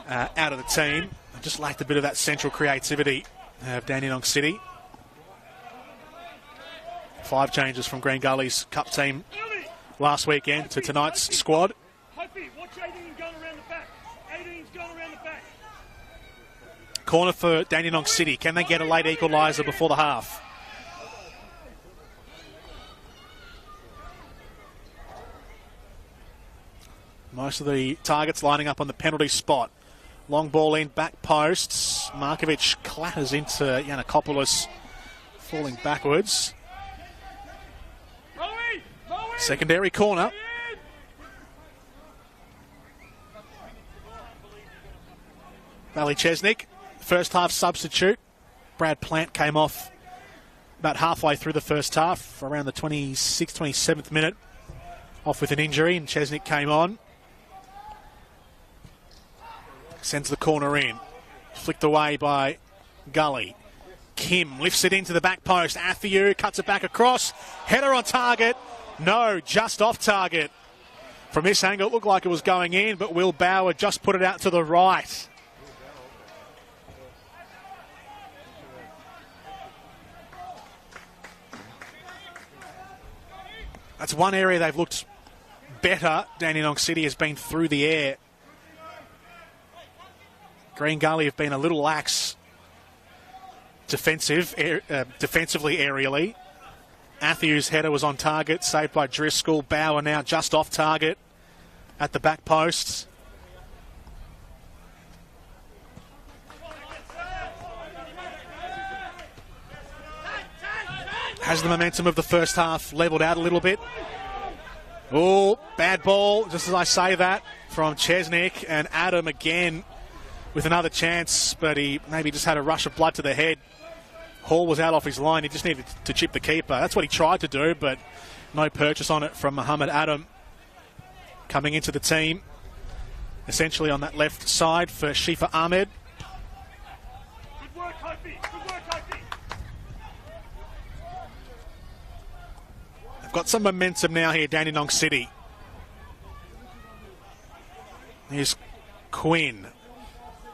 out of the team. I just lacked a bit of that central creativity of Dandenong City. 5 changes from Green Gully's cup team last weekend to tonight's squad. Corner for Dandenong City. Can they get a late equaliser before the half? Most of the targets lining up on the penalty spot. Long ball in, back posts. Markovic clatters into Yanakopoulos, falling backwards. Secondary corner. Valley Chesnick, first half substitute. Brad Plant came off about halfway through the first half, around the 26th, 27th minute, off with an injury, and Chesnick came on. Sends the corner in. Flicked away by Gully. Kim lifts it into the back post. Athiu cuts it back across. Header on target. No, just off target. From this angle, it looked like it was going in, but Will Bauer just put it out to the right. That's one area they've looked better. Dandenong City has been through the air. Green Gully have been a little lax defensively, aerially. Matthews' header was on target, saved by Driscoll. Bauer now just off target at the back post. Has the momentum of the first half levelled out a little bit? Oh, bad ball, just as I say that, from Chesnick, and Adam again with another chance, but he maybe just had a rush of blood to the head. Hall was out off his line, he just needed to chip the keeper. That's what he tried to do, but no purchase on it from Muhammad Adam coming into the team. Essentially on that left side for Shifa Ahmed. Good work, Hopi. Good work, Hopi. They've got some momentum now here, Dandenong City. Here's Quinn.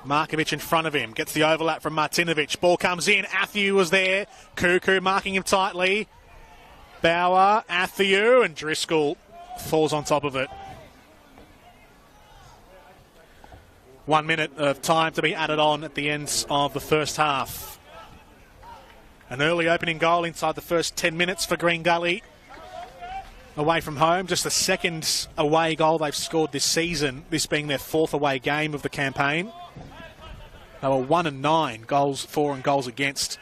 Markovic in front of him. Gets the overlap from Martinovic. Ball comes in. Athieu was there. Kuku marking him tightly. Bauer, Athieu, and Driscoll falls on top of it. 1 minute of time to be added on at the end of the first half. An early opening goal inside the first 10 minutes for Green Gully. Away from home, just the second away goal they've scored this season, this being their fourth away game of the campaign. They were 1-9 goals for and goals against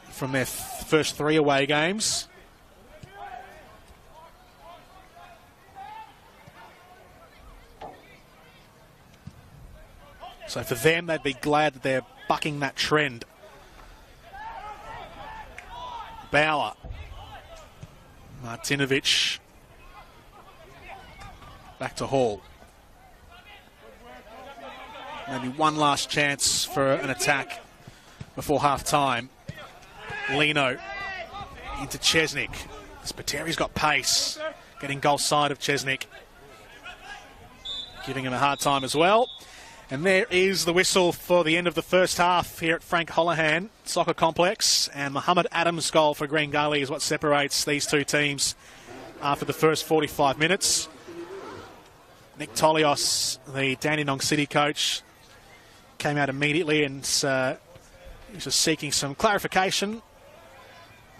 from their first three away games. So for them, they'd be glad that they're bucking that trend. Bauer. Martinovic. Back to Hall. Maybe one last chance for an attack before half-time. Lino into Chesnick. Spateri's got pace. Getting goal side of Chesnick. Giving him a hard time as well. And there is the whistle for the end of the first half here at Frank Holohan Soccer Complex. And Muhammad Adams' goal for Green Gully is what separates these two teams after the first 45 minutes. Nick Tolios, the Dandenong City coach, came out immediately and he was just seeking some clarification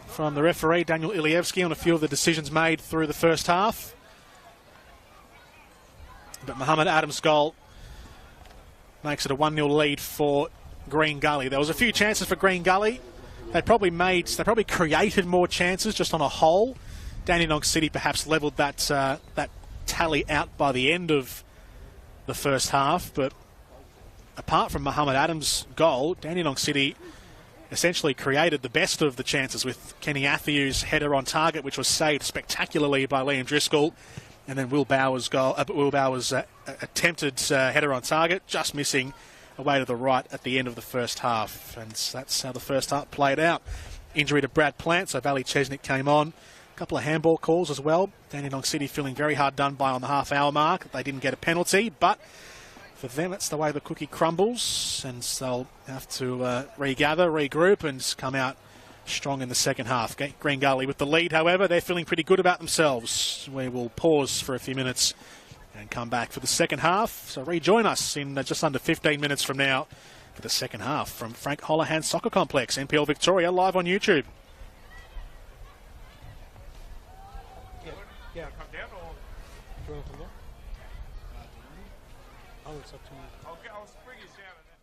from the referee, Daniel Ilievsky, on a few of the decisions made through the first half. But Muhammad Adams' goal makes it a 1-0 lead for Green Gully. There was a few chances for Green Gully. They probably created more chances just on a whole. Dandenong City perhaps levelled that tally out by the end of the first half, but apart from Muhammad Adams' goal, Dandenong City essentially created the best of the chances with Kenny Athieu's header on target, which was saved spectacularly by Liam Driscoll, and then Will Bauer's attempted header on target, just missing away to the right at the end of the first half. And that's how the first half played out. Injury to Brad Plant, so Valley Chesnick came on. A couple of handball calls as well. Dandenong City feeling very hard done by on the half-hour mark. They didn't get a penalty, but for them, it's the way the cookie crumbles, and they'll have to regather, regroup, and come out strong in the second half. Green Gully with the lead, however, they're feeling pretty good about themselves. We will pause for a few minutes and come back for the second half. So rejoin us in just under 15 minutes from now for the second half from Frank Holohan Soccer Complex, NPL Victoria, live on YouTube. Yeah. Come down or do you want to come down? Oh, it's up to me. I'll spring it down and then.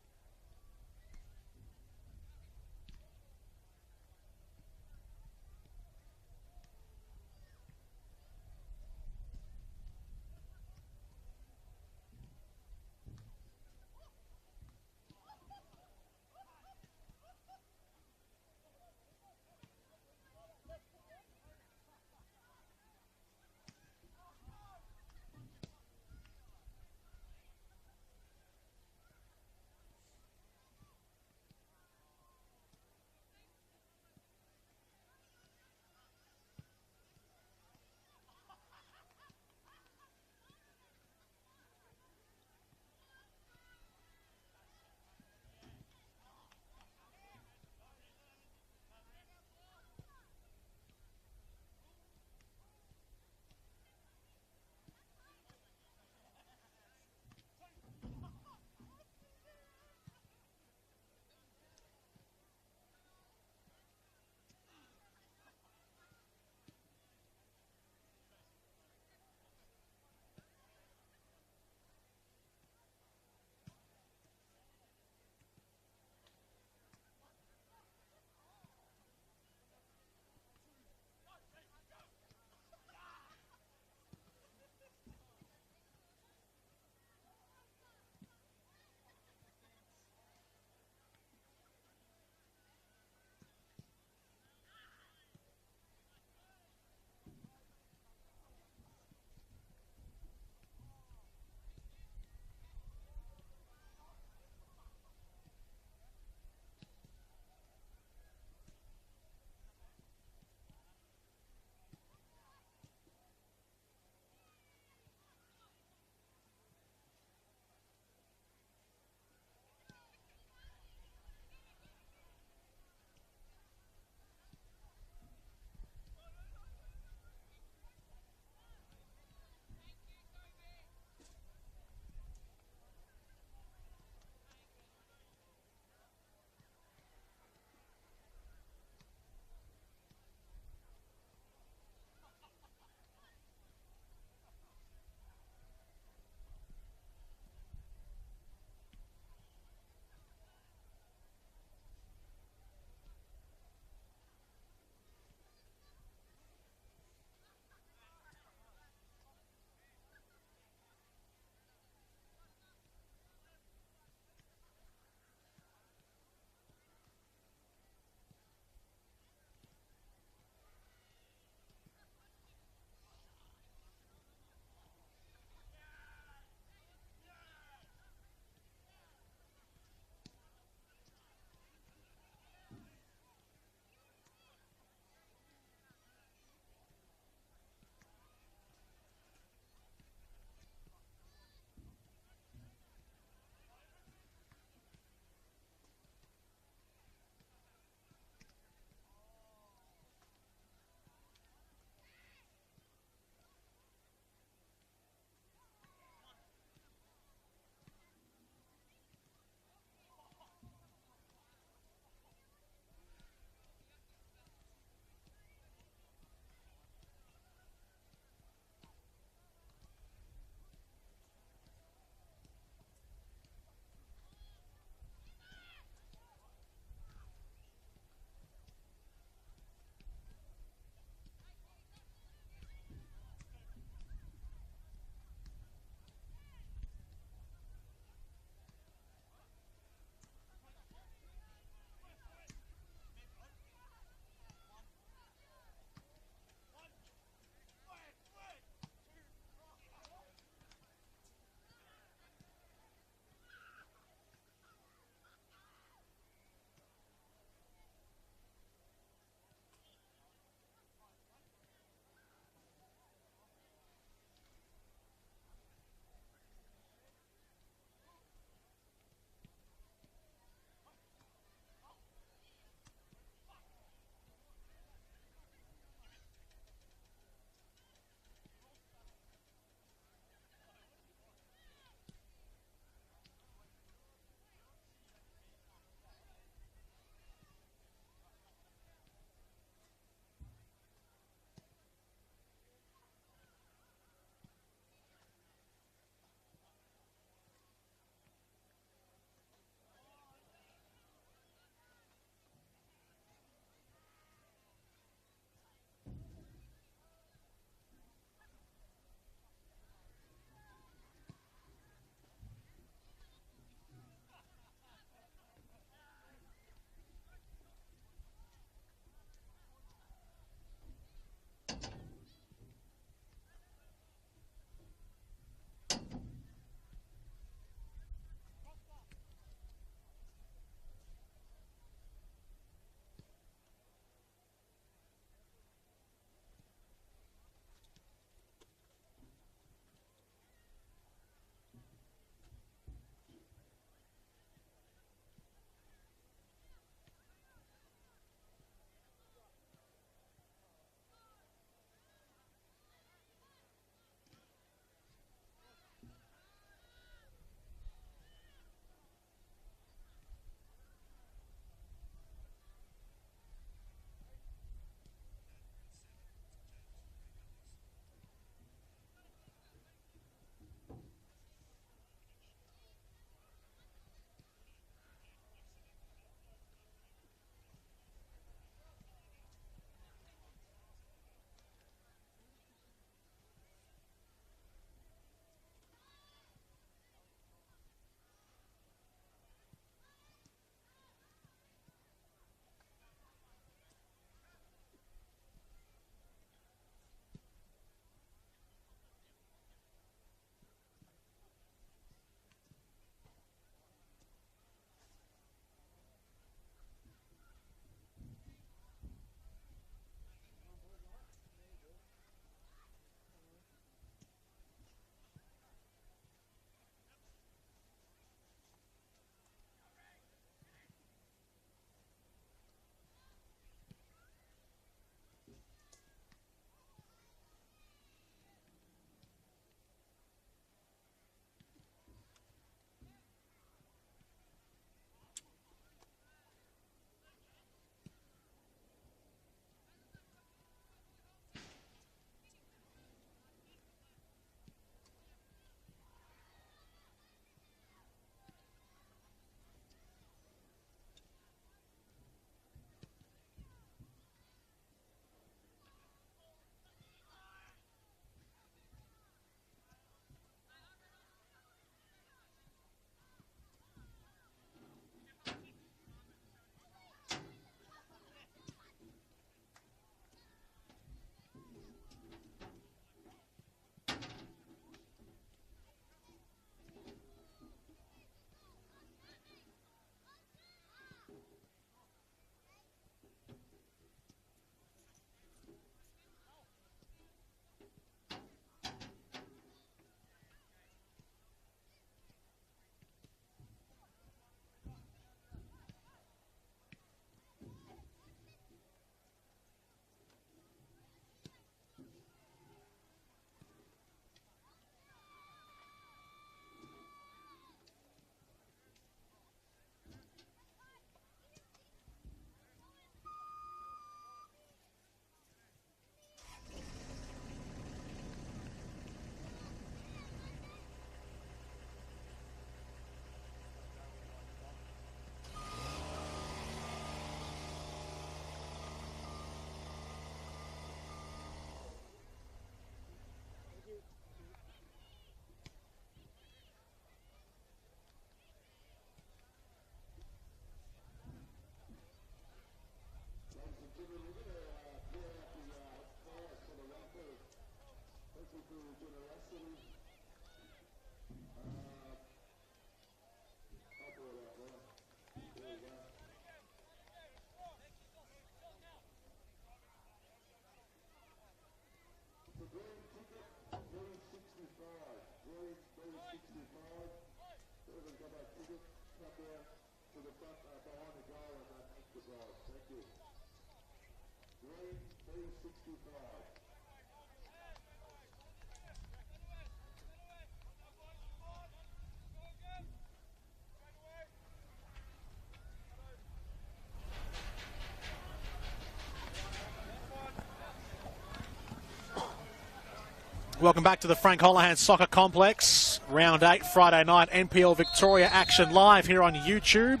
Welcome back to the Frank Holohan Soccer Complex. Round 8, Friday night, NPL Victoria action live here on YouTube.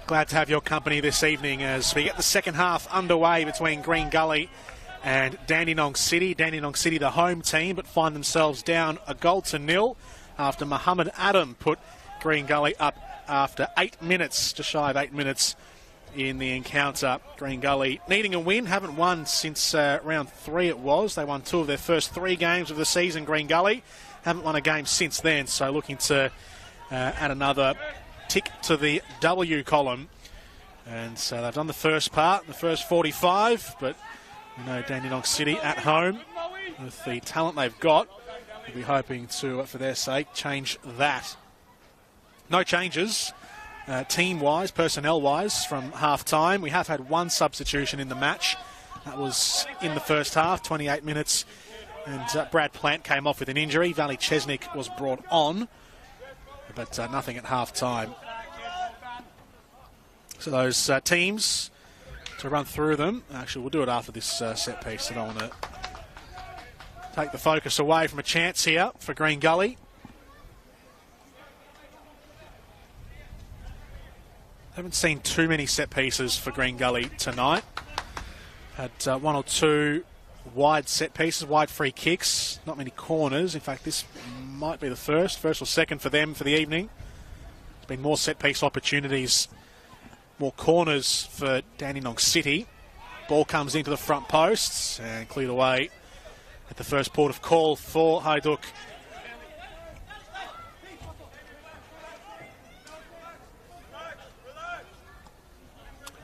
Glad to have your company this evening as we get the second half underway between Green Gully and Dandenong City. Dandenong City, the home team, but find themselves down 1-0 after Muhammad Adam put Green Gully up after 8 minutes, just shy of 8 minutes in the encounter. Green Gully needing a win, haven't won since round 3 it was. They won 2 of their first 3 games of the season, Green Gully. Haven't won a game since then, so looking to add another tick to the W column. And so they've done the first part, the first 45, but we know Dandenong City at home, with the talent they've got, we'll be hoping to, for their sake, change that. No changes. Team-wise, personnel-wise, from half-time. We have had 1 substitution in the match. That was in the first half, 28 minutes, and Brad Plant came off with an injury. Valley Chesnick was brought on, but nothing at half-time. So those teams, to run through them, actually we'll do it after this set piece. I don't want to take the focus away from a chance here for Green Gully. Haven't seen too many set pieces for Green Gully tonight. Had 1 or 2 wide set pieces, wide free kicks, not many corners. In fact, this might be the first or second for them for the evening. There's been more set piece opportunities, more corners for Dandenong City. Ball comes into the front posts and cleared away at the first port of call for Hajduk.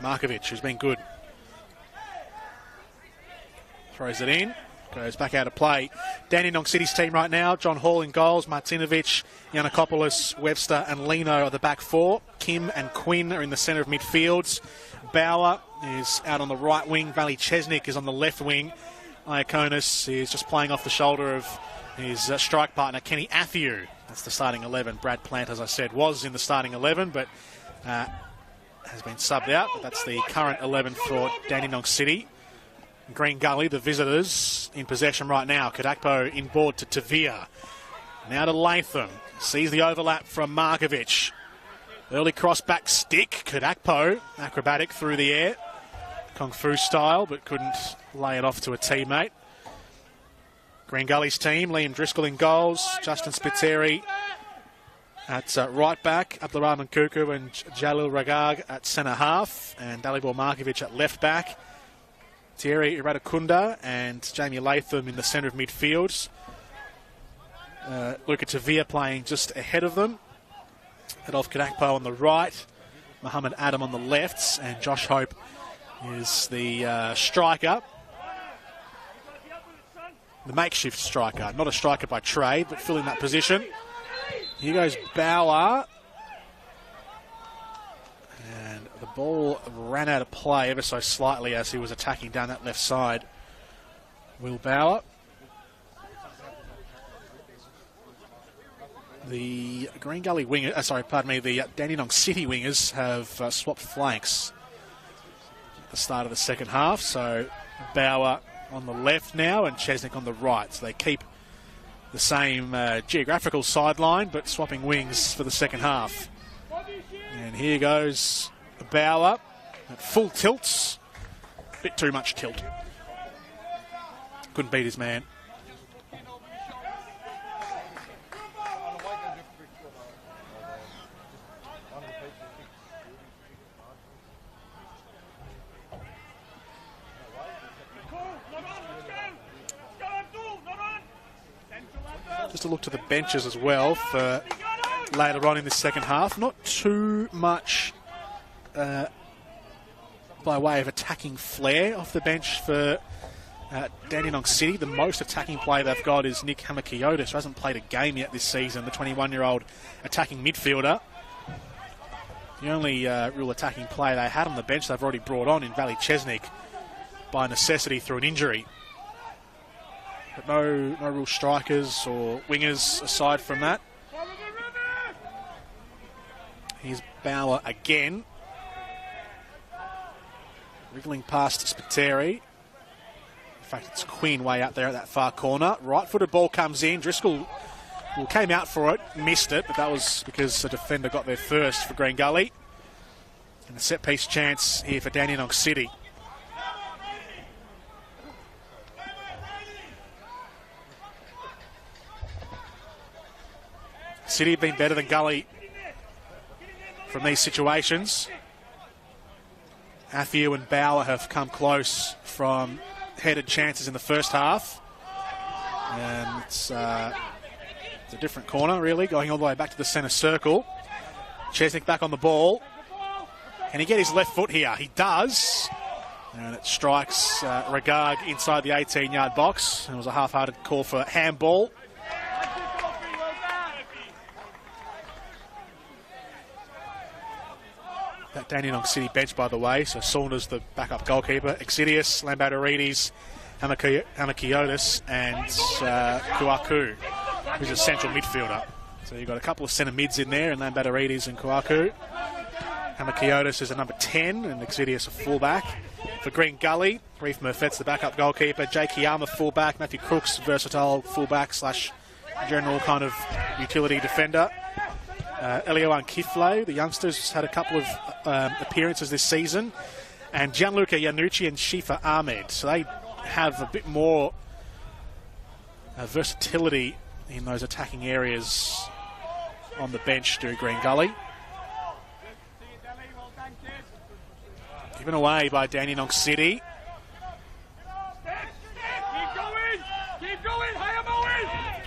Markovic, who's been good. Throws it in. Goes back out of play. Dandenong City's team right now. John Hall in goals. Martinovic, Yanakopoulos, Webster and Lino are the back 4. Kim and Quinn are in the centre of midfields. Bauer is out on the right wing. Valley Chesnick is on the left wing. Iaconis is just playing off the shoulder of his strike partner, Kenny Athieu. That's the starting 11. Brad Plant, as I said, was in the starting 11, but has been subbed out. But that's the current 11 for Dandenong City. Green Gully, the visitors, in possession right now. Kadakpo inboard to Tavia. Now to Latham. Sees the overlap from Markovic. Early cross back stick. Kadakpo, acrobatic through the air. Kung Fu style, but couldn't lay it off to a teammate. Green Gully's team, Liam Driscoll in goals. Justin Spiteri at right back. Abdulrahman Kuku and Jalil Ragag at centre half. And Dalibor Markovic at left back. Thierry Iradakunda and Jamie Latham in the centre of midfield. Luca Tavia playing just ahead of them. Adolf Kadakpo on the right. Muhammad Adam on the left. And Josh Hope is the striker. The makeshift striker. Not a striker by trade, but filling that position. Here goes Bauer. And the ball ran out of play ever so slightly as he was attacking down that left side. Will Bauer. The Green Gully winger, the Dandenong City wingers have swapped flanks at the start of the second half. So Bauer on the left now and Chesnick on the right. So they keep the same geographical sideline, but swapping wings for the second half. And here goes Bauer at full tilts. Bit too much tilt. Couldn't beat his man. Just a look to the benches as well for later on in the second half. Not too much by way of attacking flair off the bench for Dandenong City. The most attacking play they've got is Nick Hamakiotis, who hasn't played a game yet this season, the 21-year-old attacking midfielder. The only real attacking player they had on the bench they've already brought on in Valley Chesnick by necessity through an injury. But no real strikers or wingers aside from that. Here's Bauer again. Wriggling past Spiteri. In fact, it's Quinn way out there at that far corner. Right-footed ball comes in. Driscoll came out for it, missed it, but that was because the defender got there first for Green Gully. And a set-piece chance here for Dandenong City. City have been better than Gully from these situations. Athieu and Bauer have come close from headed chances in the first half. And it's a different corner, really, going all the way back to the centre circle. Chesnick back on the ball. Can he get his left foot here? He does. And it strikes Regard inside the 18-yard box. And it was a half-hearted call for handball. That Dandenong City bench, by the way. So Saunders, the backup goalkeeper. Exidius, Lambertarides, Hamakiotis, and Kuaku, who's a central midfielder. So you've got a couple of centre mids in there, and Lambertarides and Kuaku. Hamakiotis is a number 10, and Exidius a fullback. For Green Gully, Reef Murfet's the backup goalkeeper. Jake Kiyama fullback. Matthew Crooks, versatile fullback slash general kind of utility defender. Elioan Kifle, the youngsters, had a couple of appearances this season. And Gianluca Iannucci and Shifa Ahmed. So they have a bit more versatility in those attacking areas on the bench to Green Gully. Given away by Dandenong City.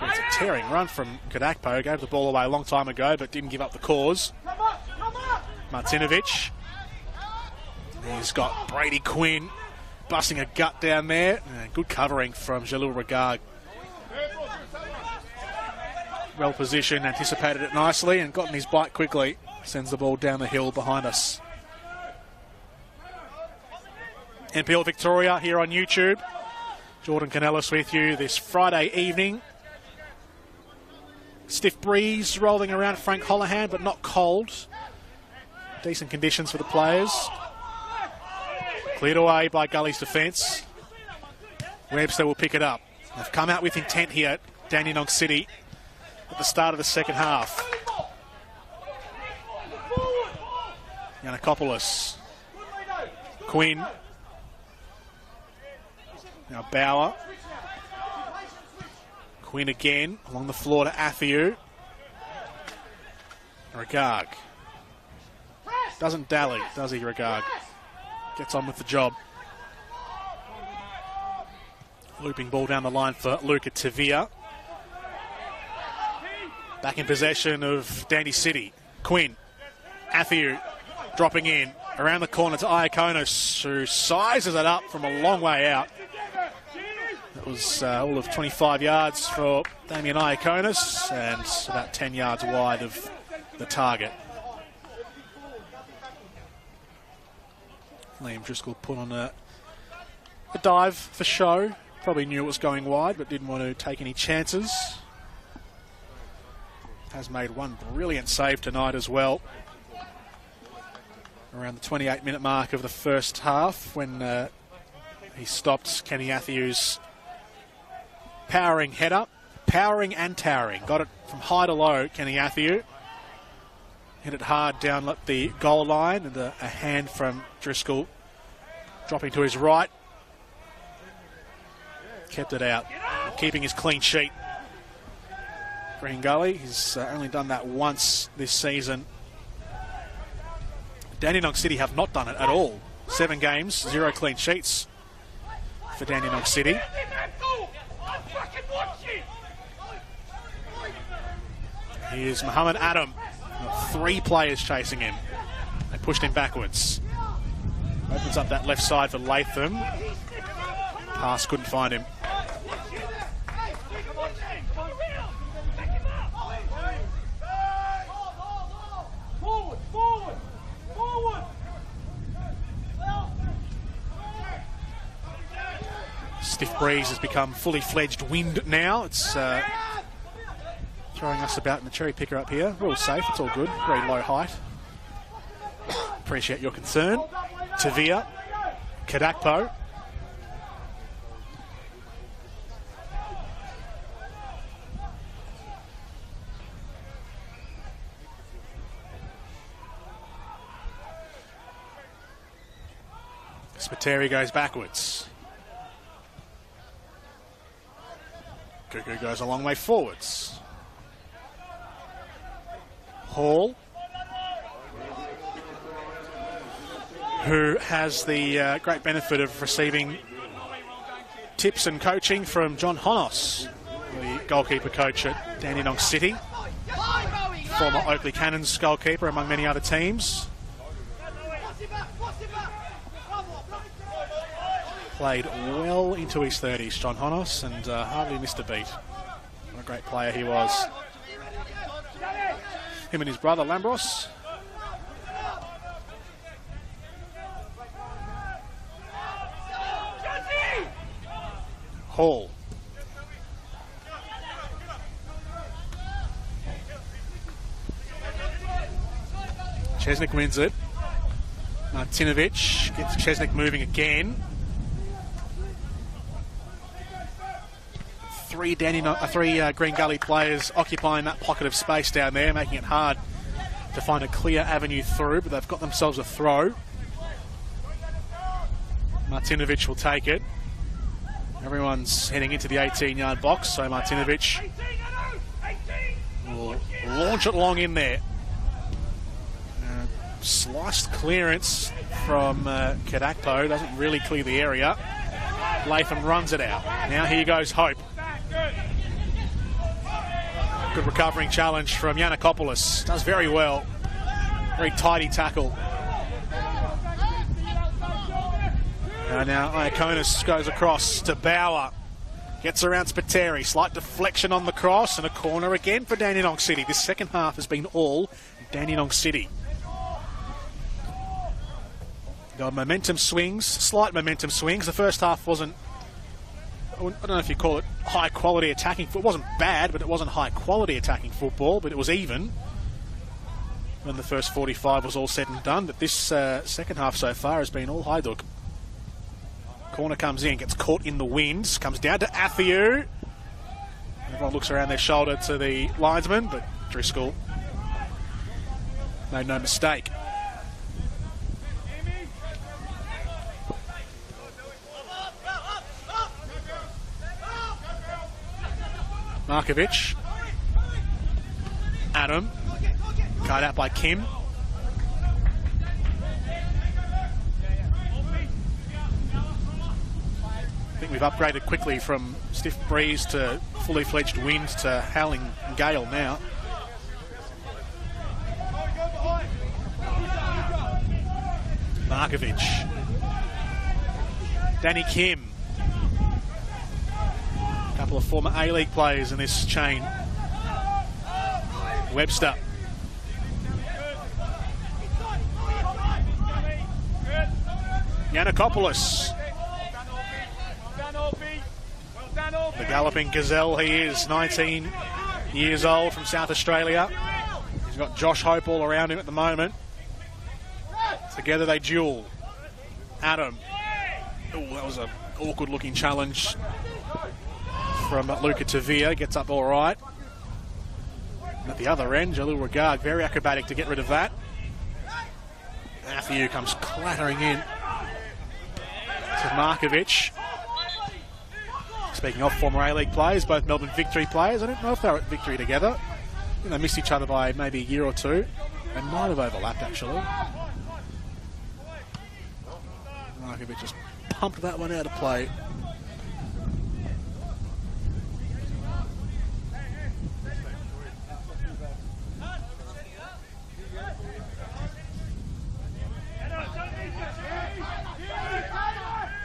It's a tearing run from Kadakpo. Gave the ball away a long time ago, but didn't give up the cause. Martinovic. He's got Brady Quinn busting a gut down there. Good covering from Jalil Regard. Well positioned, anticipated it nicely, and gotten his bite quickly. Sends the ball down the hill behind us. NPL Victoria here on YouTube. Jordan Canellis with you this Friday evening. Stiff breeze rolling around Frank Holohan, but not cold. Decent conditions for the players. Cleared away by Gully's defence. Webster will pick it up. They've come out with intent here, Dandenong City, at the start of the second half. Yanakopoulos. Quinn. Now Bauer. Quinn again, along the floor to Athieu. Regard. Doesn't dally, does he, Regard? Gets on with the job. Looping ball down the line for Luca Tavia. Back in possession of Dandy City. Quinn. Athieu dropping in. Around the corner to Iaconis, who sizes it up from a long way out. That was all of 25 yards for Damien Iaconis and about 10 yards wide of the target. Liam Driscoll put on a dive for show. Probably knew it was going wide, but didn't want to take any chances. Has made one brilliant save tonight as well. Around the 28-minute mark of the first half when he stopped Kenny Athieu's powering header. Powering and towering. Got it from high to low, Kenny Athieu. Hit it hard down the goal line, and a hand from Driscoll dropping to his right. Kept it out, keeping his clean sheet. Green Gully, he's only done that once this season. Dandenong City have not done it at all. 7 games, 0 clean sheets for Dandenong City. Here's Muhammad Adam. 3 players chasing him. They pushed him backwards. Opens up that left side for Latham. Pass couldn't find him. Stiff breeze has become fully fledged wind now. It's throwing us about in the cherry picker up here. We're all safe, it's all good. Very low height. Appreciate your concern. Tavia, Kadakpo. Spiteri goes backwards. Cuckoo goes a long way forwards. Hall, who has the great benefit of receiving tips and coaching from John Honos, the goalkeeper coach at Dandenong City, former Oakley Cannons goalkeeper among many other teams. Played well into his 30s, John Honos, and hardly missed a beat. What a great player he was. Him and his brother, Lambros. Hall. Chesnick wins it. Martinovic gets Chesnick moving again. 3 Green Gully players occupying that pocket of space down there, making it hard to find a clear avenue through, but they've got themselves a throw. Martinovic will take it. Everyone's heading into the 18-yard box, so Martinovic will launch it long in there. Sliced clearance from Kadakpo, doesn't really clear the area. Latham runs it out. Now here goes Hope. Good recovering challenge from Yannikopoulos. Does very well. Very tidy tackle. Now Iaconis goes across to Bauer. Gets around Spiteri. Slight deflection on the cross and a corner again for Dandenong City. This second half has been all Dandenong City. The momentum swings, slight momentum swings. The first half wasn't, I don't know if you call it high quality attacking football. It wasn't bad, but it wasn't high quality attacking football, but it was even when the first 45 was all said and done. But this second half so far has been all Hajduk. Corner comes in, gets caught in the wind, comes down to Athiu. Everyone looks around their shoulder to the linesman, but Driscoll made no mistake. Markovic. Adam. Cut out by Kim. I think we've upgraded quickly from stiff breeze to fully fledged wind to howling gale now. Markovic. Danny Kim. A couple of former A-League players in this chain. Webster. Yannikopoulos. The galloping gazelle he is, 19 years old from South Australia. He's got Josh Hope all around him at the moment. Together they duel. Adam. Oh, that was an awkward looking challenge from Luca Tavia. Gets up all right. And at the other end, Jalil Regard, very acrobatic to get rid of that. Athiu comes clattering in to Markovic. Speaking of former A-League players, both Melbourne Victory players. I don't know if they were at Victory together. I think they missed each other by maybe a year or two. They might have overlapped, actually. Markovic just pumped that one out of play.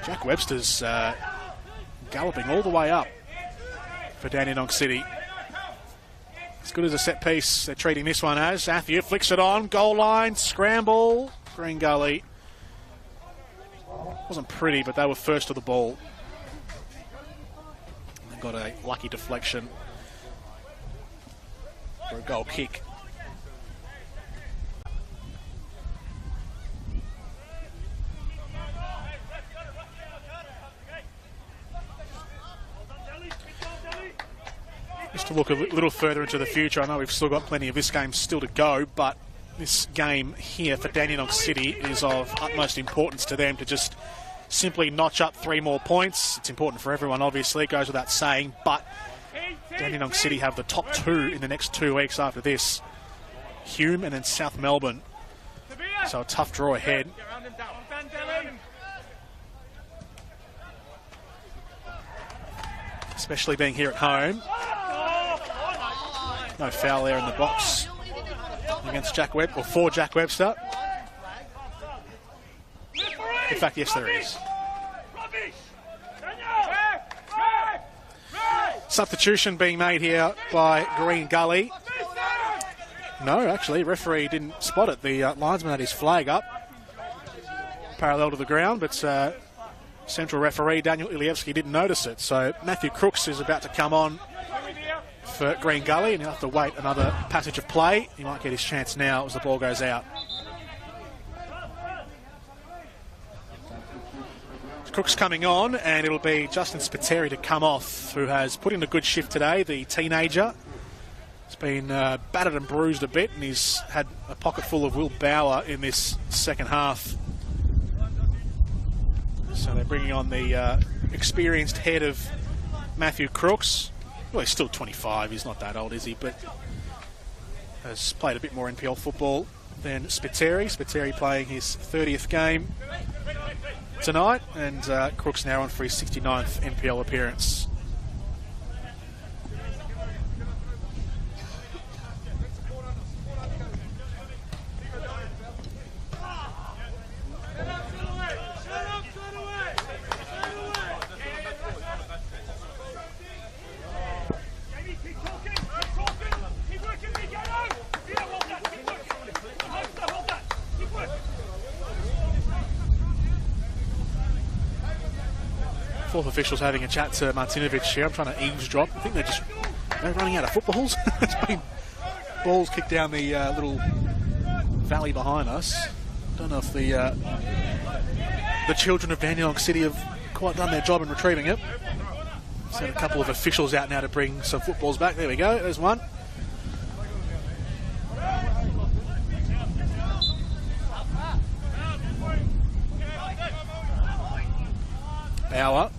Jack Webster's galloping all the way up for Dandenong City. As good as a set piece they're treating this one as. Athieu flicks it on, goal line, scramble, Green Gully. Wasn't pretty, but they were first to the ball. They got a lucky deflection for a goal kick. Just to look a little further into the future, I know we've still got plenty of this game still to go, but this game here for Dandenong City is of utmost importance to them to just simply notch up 3 more points. It's important for everyone, obviously, it goes without saying, but Dandenong City have the top 2 in the next 2 weeks after this. Hume and then South Melbourne. So a tough draw ahead. Especially being here at home. No foul there in the box against Jack Webb, or for Jack Webster. In fact, yes, there is. Substitution being made here by Green Gully. No, actually, referee didn't spot it. The linesman had his flag up, parallel to the ground, but central referee Daniel Ilievsky didn't notice it. So Matthew Crooks is about to come on for Green Gully, and he'll have to wait another passage of play. He might get his chance now as the ball goes out. Crooks coming on, and it'll be Justin Spiteri to come off, who has put in a good shift today, the teenager. He's been battered and bruised a bit, and he's had a pocket full of willpower in this second half. So they're bringing on the experienced head of Matthew Crooks. Well, he's still 25, he's not that old, is he? But has played a bit more NPL football than Spiteri. Spiteri playing his 30th game tonight, and Crooks now on for his 69th NPL appearance. Fourth officials having a chat to Martinovic here. I'm trying to eavesdrop. I think they're running out of footballs. There's been balls kicked down the little valley behind us. Don't know if the children of Dandenong City have quite done their job in retrieving it. Sent a couple of officials out now to bring some footballs back. There we go. There's one. Bauer.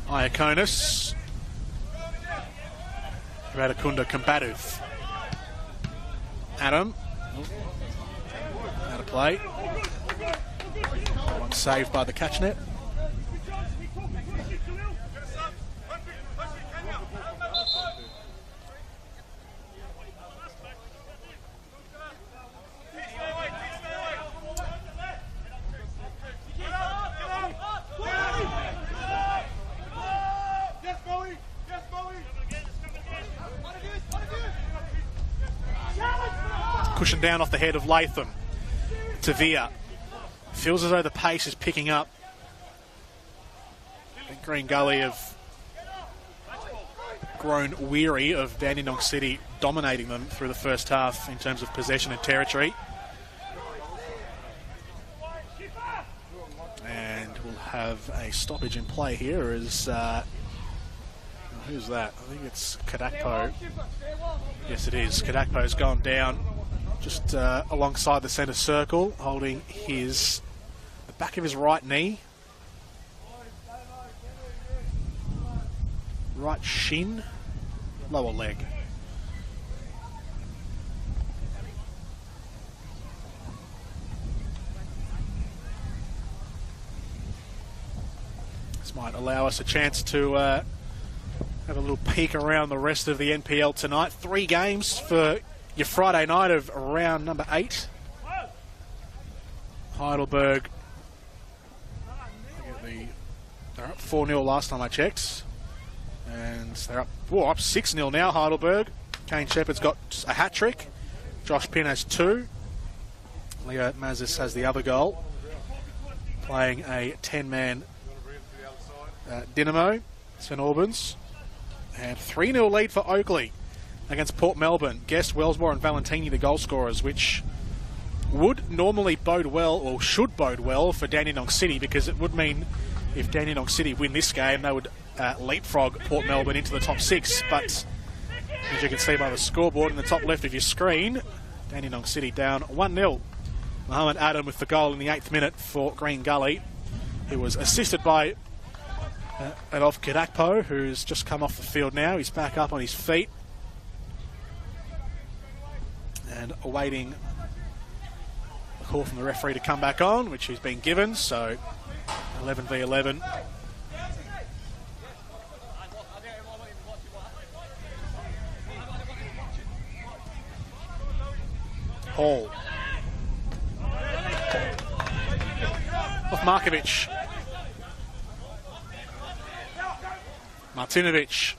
Iaconis. Radakunda Kombatuv. Adam. Out of play. One saved by the catch net. Cushion down off the head of Latham. Tavia. Feels as though the pace is picking up. Green Gully have grown weary of Dandenong City dominating them through the first half in terms of possession and territory. And we'll have a stoppage in play here as... who's that? I think it's Kadakpo. Yes, it is. Kadakpo's gone down just alongside the centre circle, holding the back of his right knee. Right shin, lower leg. This might allow us a chance to have a little peek around the rest of the NPL tonight. 3 games for your Friday night of round number 8. Heidelberg They're up 4-0 last time I checked. And they're up 6-0 now, Heidelberg. Kane Shepherd's got a hat-trick. Josh Pinn has 2. Leo Mazis has the other goal. Playing a 10-man Dynamo, St Albans. And 3-0 lead for Oakley against Port Melbourne. Guest, Wellsmore and Valentini the goal scorers, which would normally bode well, or should bode well, for Dandenong City, because it would mean if Dandenong City win this game, they would leapfrog Port Melbourne into the top 6. But as you can see by the scoreboard in the top left of your screen, Dandenong City down 1-0. Mohammed Adam with the goal in the 8th minute for Green Gully. He was assisted by Adolf Kadakpo, who's just come off the field now. He's back up on his feet and awaiting a call from the referee to come back on, which he's been given. So 11 v 11. Hall. Off Markovic. Martinovic.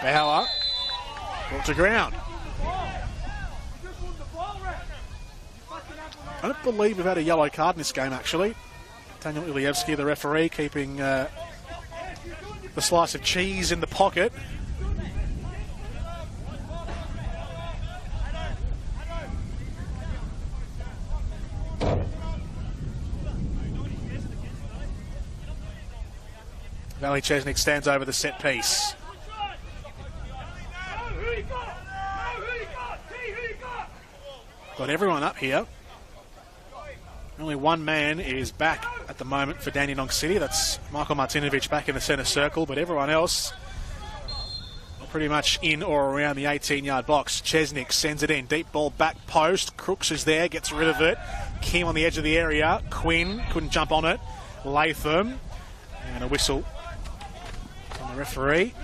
Bauer. Brought to ground. I don't believe we've had a yellow card in this game, actually. Daniel Ilievsky, the referee, keeping the slice of cheese in the pocket. Valley Chesnick stands over the set piece. Got everyone up here. Only one man is back at the moment for Dandenong City. That's Michael Martinovic back in the centre circle, but everyone else pretty much in or around the 18-yard box. Chesnick sends it in. Deep ball back post. Crooks is there, gets rid of it. Kim on the edge of the area. Quinn couldn't jump on it. Latham. And a whistle from the referee.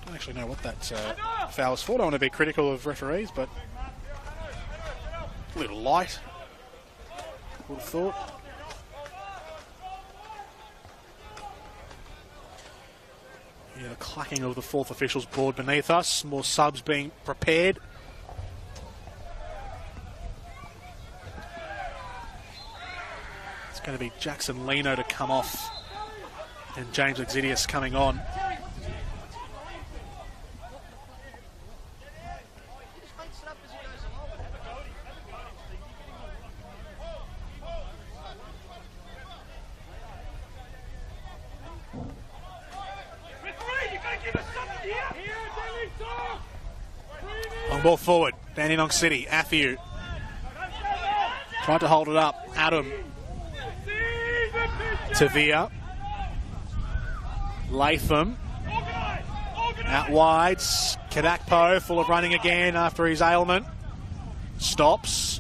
I don't actually know what that foul was for. I don't want to be critical of referees, but a little light, would have thought. Yeah, the clacking of the fourth officials board beneath us. More subs being prepared. It's going to be Jackson Lino to come off and James Exidius coming on. Long ball forward, Dandenong City, Athiu. Tried to hold it up, Adam. Tavia. Latham. Out wide, Kadakpo, full of running again after his ailment. Stops.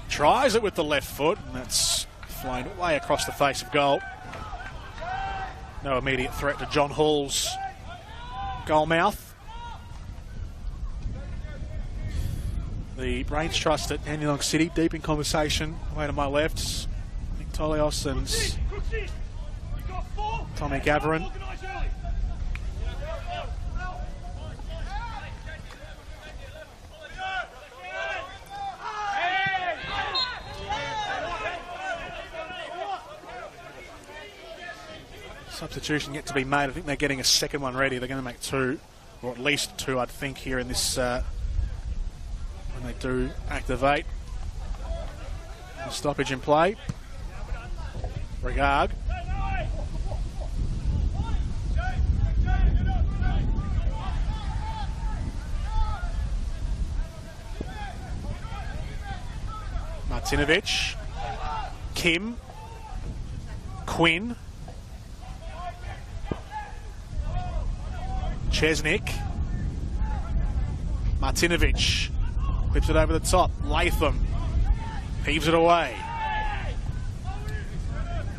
Tries it with the left foot, and that's flown way across the face of goal. No immediate threat to John Hall's goal mouth. The Brains Trust at Dandenong City, deep in conversation. Way to my left, Nick Tolios and Tommy Gavarin. Substitution yet to be made. I think they're getting a second one ready. They're going to make 2, or at least 2, I'd think, here in this when they do activate. The stoppage in play. Regard. Martinovic. Kim. Quinn. Chesnick. Martinovic. Clips it over the top. Latham. Heaves it away.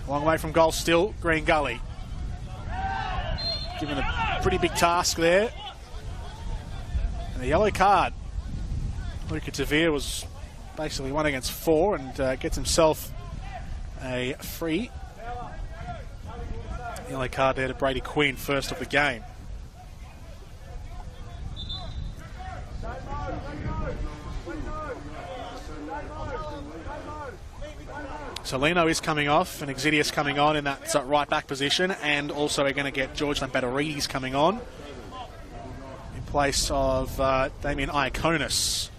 Long way from goal still. Green Gully. Given a pretty big task there. And a yellow card. Luca Tavia was basically 1 against 4 and gets himself a free yellow card there to Brady Quinn, first of the game. Solino is coming off and Exidius coming on in that right back position, and also we're going to get George Lambatterides coming on in place of Damien Iaconis.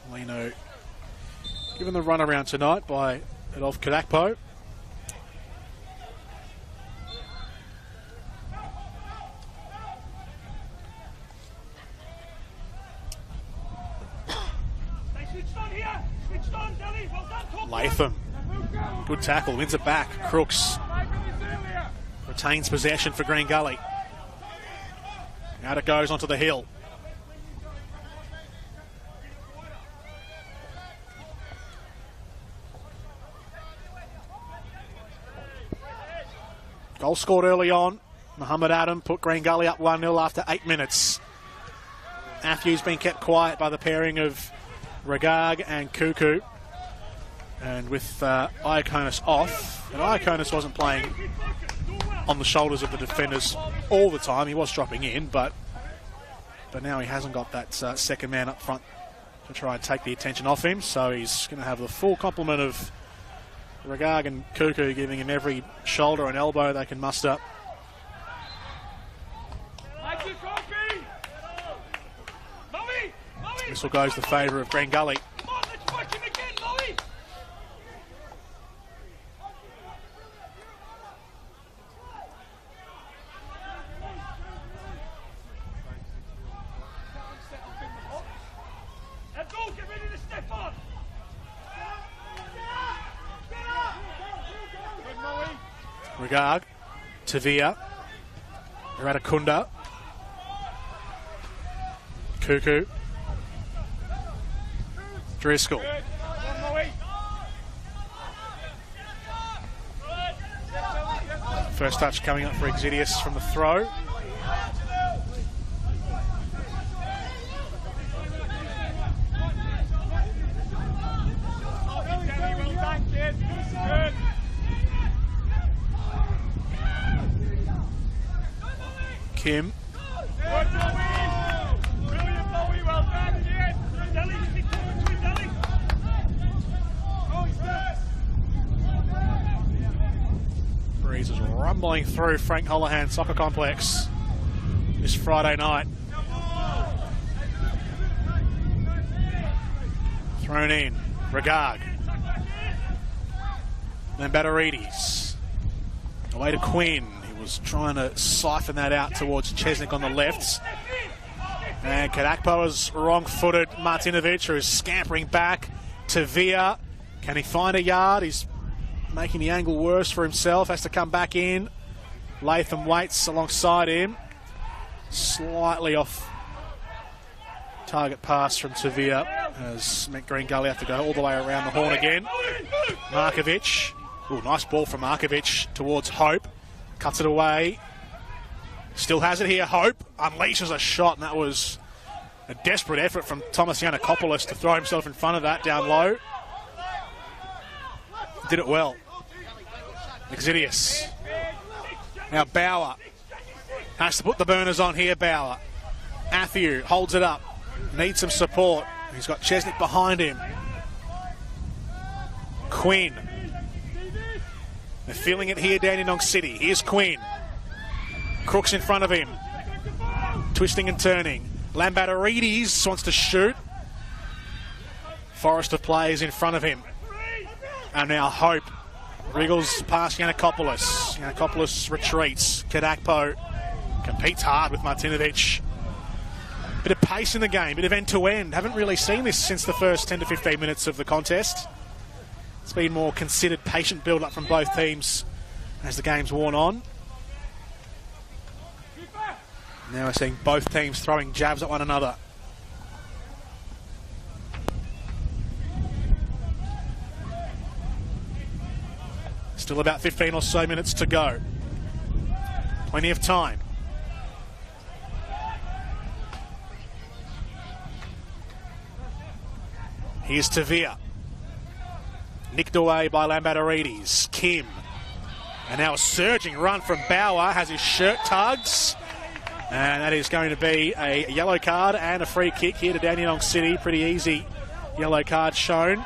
Solino given the run around tonight by Adolf Kadakpo. Latham, good tackle, wins it back. Crooks retains possession for Green Gully. Out it goes onto the hill. Goal scored early on. Muhammad Adam put Green Gully up 1-0 after 8 minutes. Matthews been kept quiet by the pairing of Regag and Cuckoo. And with Iaconis off, and Iaconis wasn't playing on the shoulders of the defenders all the time. He was dropping in, but now he hasn't got that second man up front to try and take the attention off him. So he's going to have the full complement of Regag and Cuckoo, giving him every shoulder and elbow they can muster. This will go to the favour of Green Gully. Regard, Tavia, Radakunda, Cuckoo, Driscoll. First touch coming up for Exidius from the throw. Kim. Breeze is rumbling through Frank Holohan Soccer Complex this Friday night. Thrown in, Regard. Lambatterides. Away to Quinn. Was trying to siphon that out towards Chesnick on the left. And Kadakpo is wrong-footed. Martinovic, who is scampering back. Tavia, can he find a yard? He's making the angle worse for himself. Has to come back in. Latham waits alongside him. Slightly off target pass from Tavia, as meant Green Gully have to go all the way around the horn again. Markovic. Ooh, nice ball from Markovic towards Hope. Cuts it away. Still has it here. Hope unleashes a shot, and that was a desperate effort from Thomas Yanakopoulos to throw himself in front of that down low. Did it well. Exidius. Now Bauer has to put the burners on here. Bauer. Athieu holds it up. Needs some support. He's got Chesnick behind him. Quinn. They're feeling it here, Dandenong City. Here's Quinn. Crooks in front of him. Twisting and turning. Lambatterides wants to shoot. Forest of players in front of him. And now Hope wriggles past Yanakopoulos. Yanakopoulos retreats. Kadakpo competes hard with Martinovic. Bit of pace in the game, bit of end-to-end. Haven't really seen this since the first 10 to 15 minutes of the contest. It's been more considered, patient build-up from both teams as the game's worn on. Now we're seeing both teams throwing jabs at one another. Still about 15 or so minutes to go. Plenty of time. Here's Tavia. Nicked away by Lambatarides. Kim. And now a surging run from Bauer. Has his shirt tugs. And that is going to be a yellow card and a free kick here to Dandenong City. Pretty easy yellow card shown.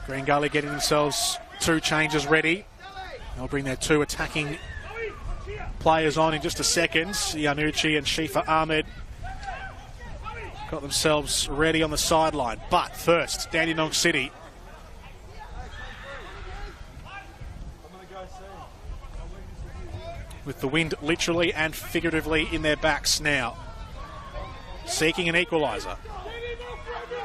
Green Gully getting themselves 2 changes ready. They'll bring their 2 attacking players on in just a second. Yanucci and Shifa Ahmed got themselves ready on the sideline. But first, Dandenong City. With the wind literally and figuratively in their backs now. Seeking an equalizer.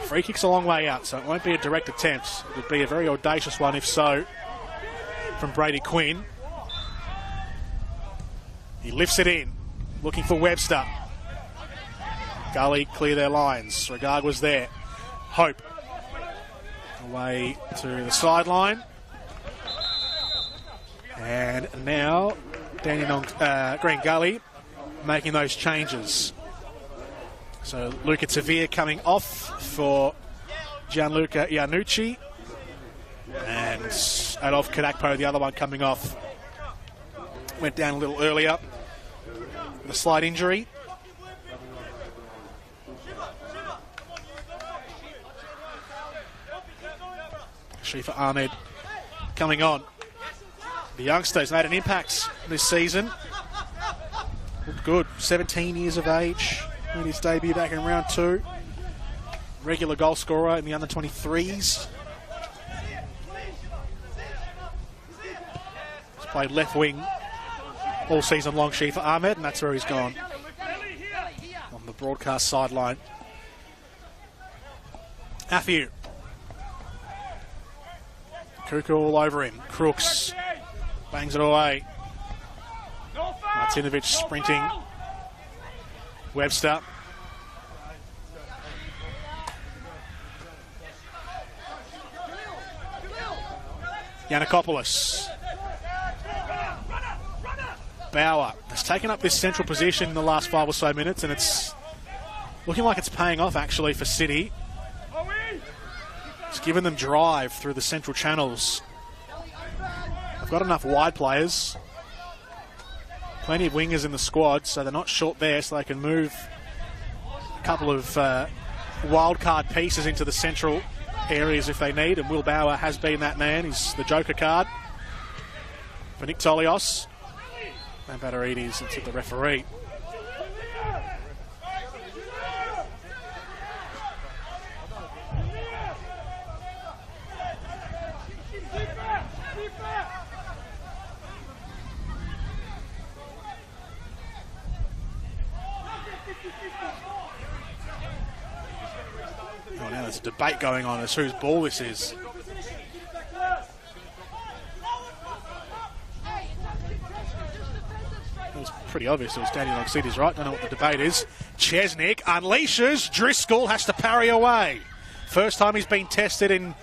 Free kick's a long way out, so it won't be a direct attempt. It would be a very audacious one if so, from Brady Quinn. He lifts it in, looking for Webster. Gully clear their lines. Regard was there. Hope. Away to the sideline. And now Dandenong Green Gully making those changes. So Luca Tavia coming off for Gianluca Iannucci. And Adolf Kadakpo, the other one, coming off. Went down a little earlier with a slight injury. Shifa Ahmed coming on. The youngsters made an impact this season. Looked good. 17 years of age. Made his debut back in round 2. Regular goal scorer in the under-23s. He's played left wing all season long, Shifa Ahmed, and that's where he's gone. On the broadcast sideline. Afiu. Kuku all over him. Crooks bangs it away. Martinovic sprinting. Webster. Yanakopoulos. Bauer has taken up this central position in the last 5 or so minutes, and it's looking like it's paying off actually for City. It's given them drive through the central channels. They've got enough wide players. Plenty of wingers in the squad, so they're not short there, so they can move a couple of wild card pieces into the central areas if they need, and Will Bauer has been that man. He's the joker card for Nick Tolios. And Lambatarides into the referee. Oh, now there's a debate going on as to whose ball this is. It was pretty obvious it was Dandenong City's, right? Don't know what the debate is. Chesnick unleashes. Driscoll has to parry away. First time he's been tested in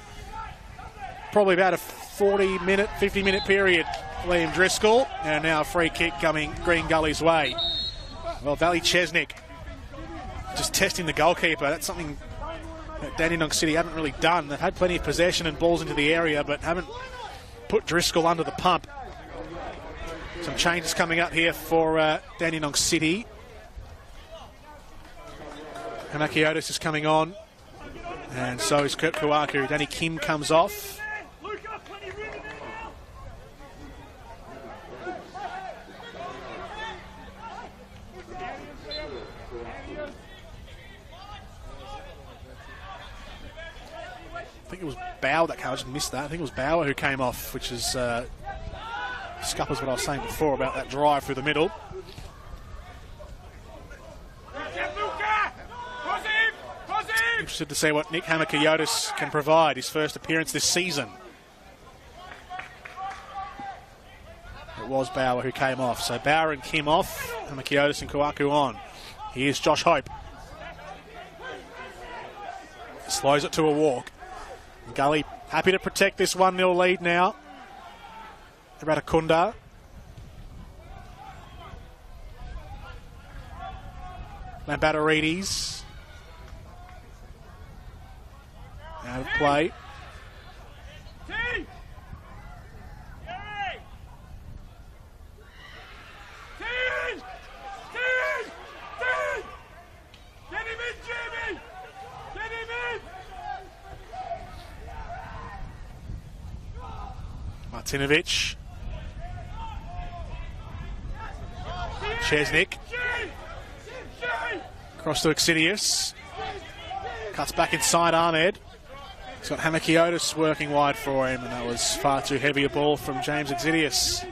probably about a 40-minute, 50-minute period. Liam Driscoll. And now a free kick coming Green Gully's way. Well, Valley Chesnick just testing the goalkeeper. That's something that Dandenong City haven't really done. They've had plenty of possession and balls into the area, but haven't put Driscoll under the pump. Some changes coming up here for Dandenong City. Hamakiotis is coming on, and so is Kurt Kuaku. Danny Kim comes off. I think it was Bauer that came. I just missed that. I think it was Bauer who came off, which is scuppers what I was saying before about that drive through the middle. Interested to see what Nick Hamakiotis can provide. His first appearance this season. It was Bauer who came off. So Bauer and Kim off. Hamakiotis and Kuaku on. Here's Josh Hope. Slows it to a walk. Gully happy to protect this 1-0 lead now. Radakunda. Lambatarides. Out of play. Martinovic. Chesnick. Across to Exidius. Cuts back inside Ahmed. He's got Hamakiotis working wide for him, and that was far too heavy a ball from James Exidius.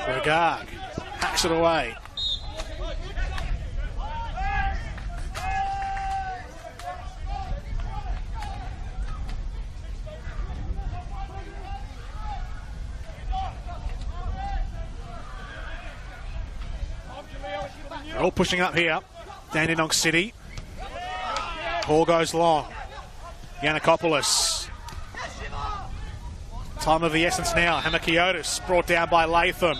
Bergag hacks it away. They're all pushing up here. Dandenong City. Ball goes long. Yanakopoulos. Time of the essence now. Hamakiotis brought down by Latham.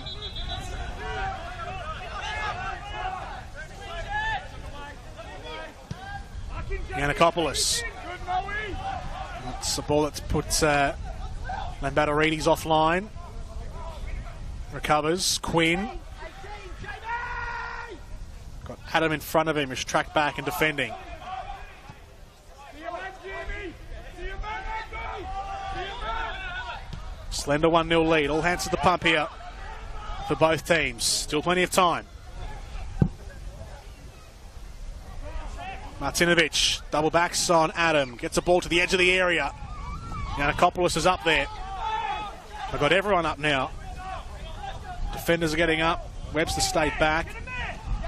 Yanakopoulos. That's a ball that puts Lambatarides offline. Recovers. Quinn. Got Adam in front of him, who's tracked back and defending. Slender 1-0 lead. All hands to the pump here for both teams. Still plenty of time. Martinovic double backs on Adam. Gets the ball to the edge of the area. Yanakopoulos is up there. They've got everyone up now. Defenders are getting up. Webster stayed back.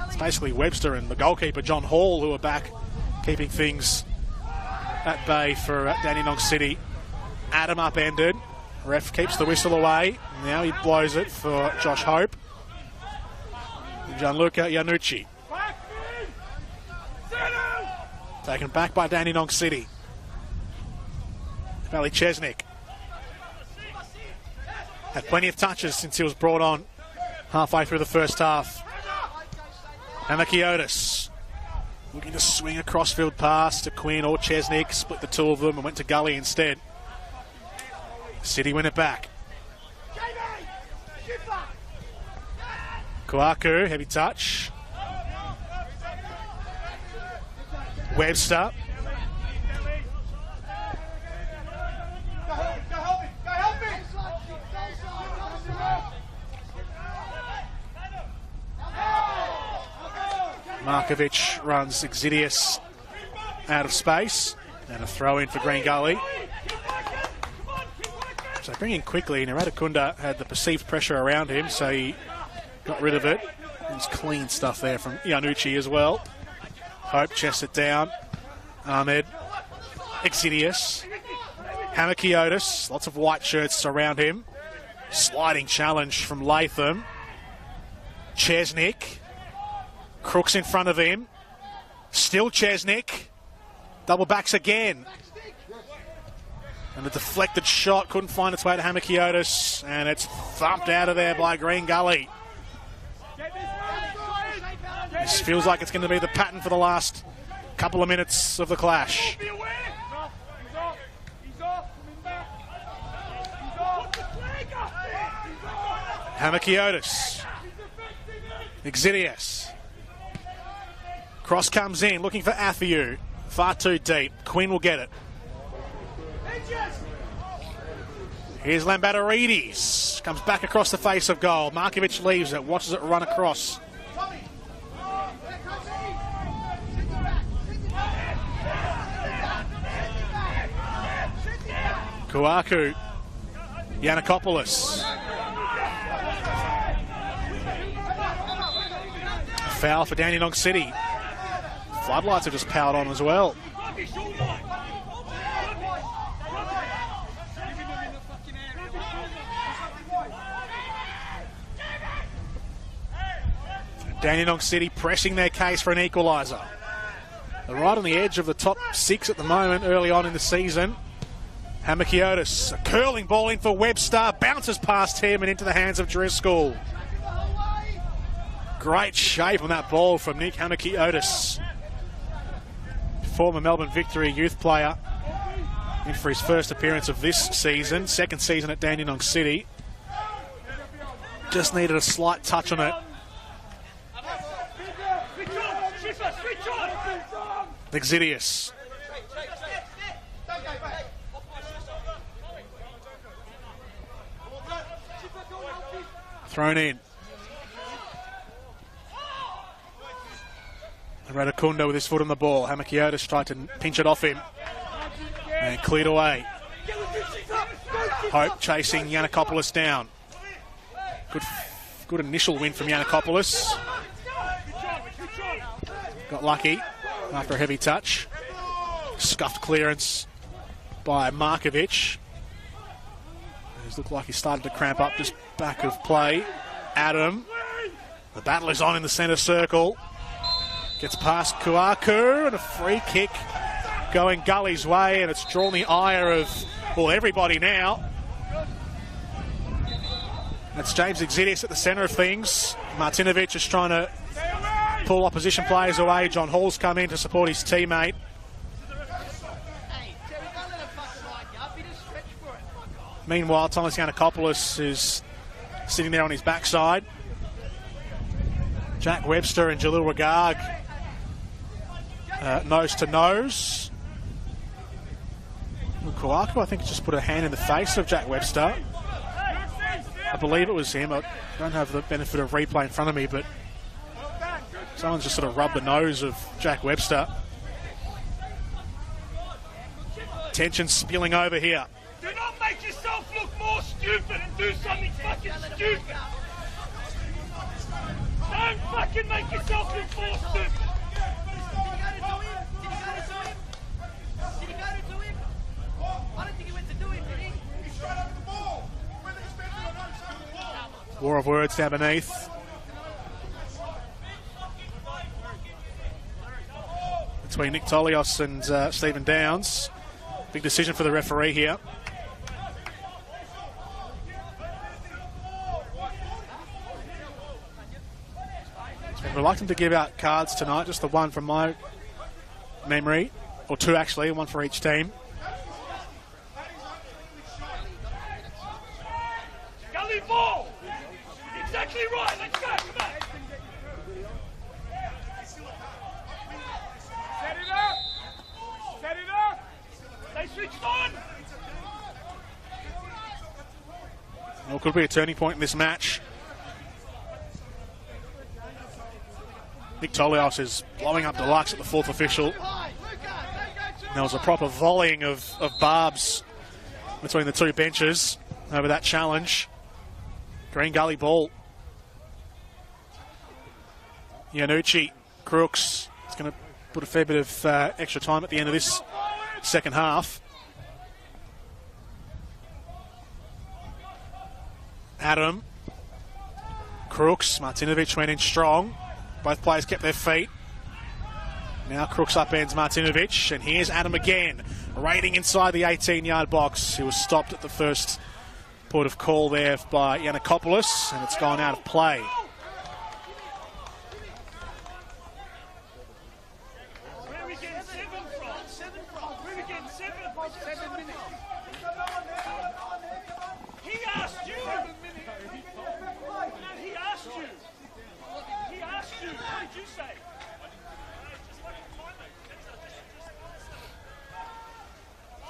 It's basically Webster and the goalkeeper, John Hall, who are back, keeping things at bay for Dandenong City. Adam upended. Ref keeps the whistle away. Now he blows it for Josh Hope. Gianluca Iannucci. Taken back by Dandenong City. Valley Chesnick. Had plenty of touches since he was brought on halfway through the first half. Hamakiotis looking to swing a crossfield pass to Quinn or Chesnick. Split the two of them and went to Gully instead. City win it back. Kouakou, heavy touch. Webster. Markovic runs Exidius out of space. And a throw in for Green Gully. So bringing quickly, Radakunda had the perceived pressure around him, so he got rid of it. It was clean stuff there from Iannucci as well. Hope chests it down. Ahmed. Exidius. Hamakiotis. Lots of white shirts around him. Sliding challenge from Latham. Chesnick. Crooks in front of him. Still Chesnick. Double backs again. And the deflected shot couldn't find its way to Hamakiotis. And it's thumped out of there by Green Gully. This feels like it's going to be the pattern for the last couple of minutes of the clash. Hamakiotis. Exidius. Cross comes in, looking for Athiu. Far too deep. Quinn will get it. Here's Lambatarides. Comes back across the face of goal. Markovic leaves it, watches it run across. Kuaku. Yanakopoulos. A foul for Dandenong City. Floodlights have just powered on as well. Dandenong City pressing their case for an equaliser. They're right on the edge of the top 6 at the moment, early on in the season. Hamakiotis, a curling ball in for Webster, bounces past him and into the hands of Driscoll. Great shape on that ball from Nick Hamakiotis. Former Melbourne Victory youth player, in for his first appearance of this season, second season at Dandenong City. Just needed a slight touch on it. Exidius. Thrown in. Radakunda with his foot on the ball. Hamakiotis tried to pinch it off him and cleared away. Hope chasing Yanakopoulos down. Good initial win from Yanakopoulos. Got lucky after a heavy touch. Scuffed clearance by Markovic. He's looked like he started to cramp up just back of play. Adam. The battle is on in the centre circle. Gets past Kuaku and a free kick going Gully's way, and it's drawn the ire of, well, everybody now. That's James Exidius at the centre of things. Martinovic is trying to pull opposition players away. John Hall's come in to support his teammate. Meanwhile, Thomas Yanakopoulos is sitting there on his backside. Jack Webster and Jalil Ragag nose to nose. Kuaku, I think, just put a hand in the face of Jack Webster. I believe it was him. I don't have the benefit of replay in front of me, but someone's just sort of rubbed the nose of Jack Webster. Tension spilling over here. Do not make yourself look more stupid and do something fucking stupid. Don't fucking make yourself look more stupid. War of words down beneath. Between Nick Tolios and Stephen Downs. Big decision for the referee here. He's been reluctant to give out cards tonight, just the one from my memory. Or two actually, one for each team. Gully ball! Exactly right, let's go, come on! Set it up! Set it up! They switched on! Well, could be a turning point in this match. Nick Tolios is blowing up Deluxe at the fourth official. There was a proper volleying of barbs between the two benches over that challenge. Green Gully ball. Iannucci, Crooks. It's going to put a fair bit of extra time at the end of this second half. Adam. Crooks. Martinovic went in strong. Both players kept their feet. Now Crooks upends Martinovic, and here's Adam again, raiding inside the 18-yard box. He was stopped at the first port of call there by Yanakopoulos, and it's gone out of play. Where are we getting 7 from? Where are we getting 7 minutes? He asked you! No, he asked you! He asked you! What did you say?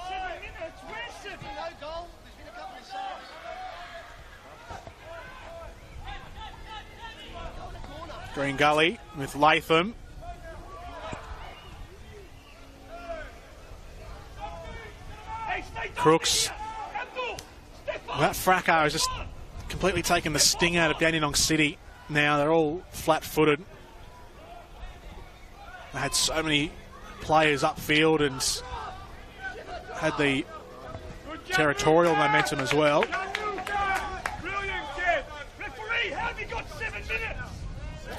7 minutes? Where's 7? No goal. There's been a couple of saves. Green Gully with Latham. Hey, stay down Crooks here. That fracas has just completely taken the sting out of Dandenong City now. They're all flat-footed. They had so many players upfield and had the territorial momentum as well.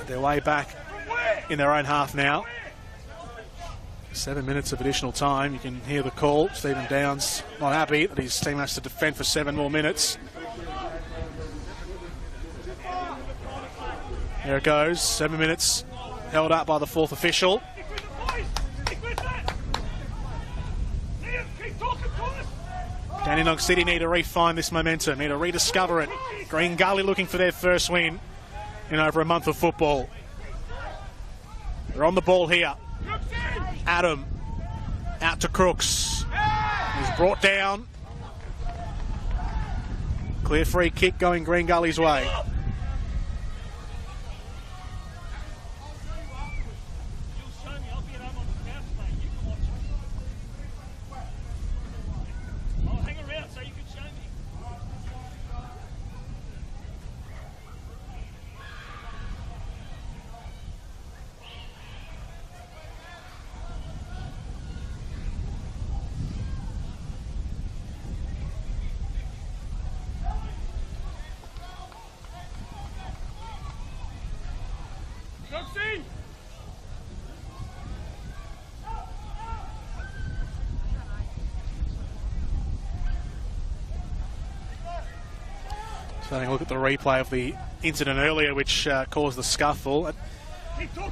Their way back in their own half now. 7 minutes of additional time. You can hear the call. Stephen Downs not happy that his team has to defend for 7 more minutes. There it goes. 7 minutes held up by the fourth official. Dandenong City need to refine this momentum, need to rediscover it. Green Gully looking for their first win in over a month of football. They're on the ball here. Adam out to Crooks. He's brought down. Clear free kick going Green Gully's way. Having a look at the replay of the incident earlier, which caused the scuffle. It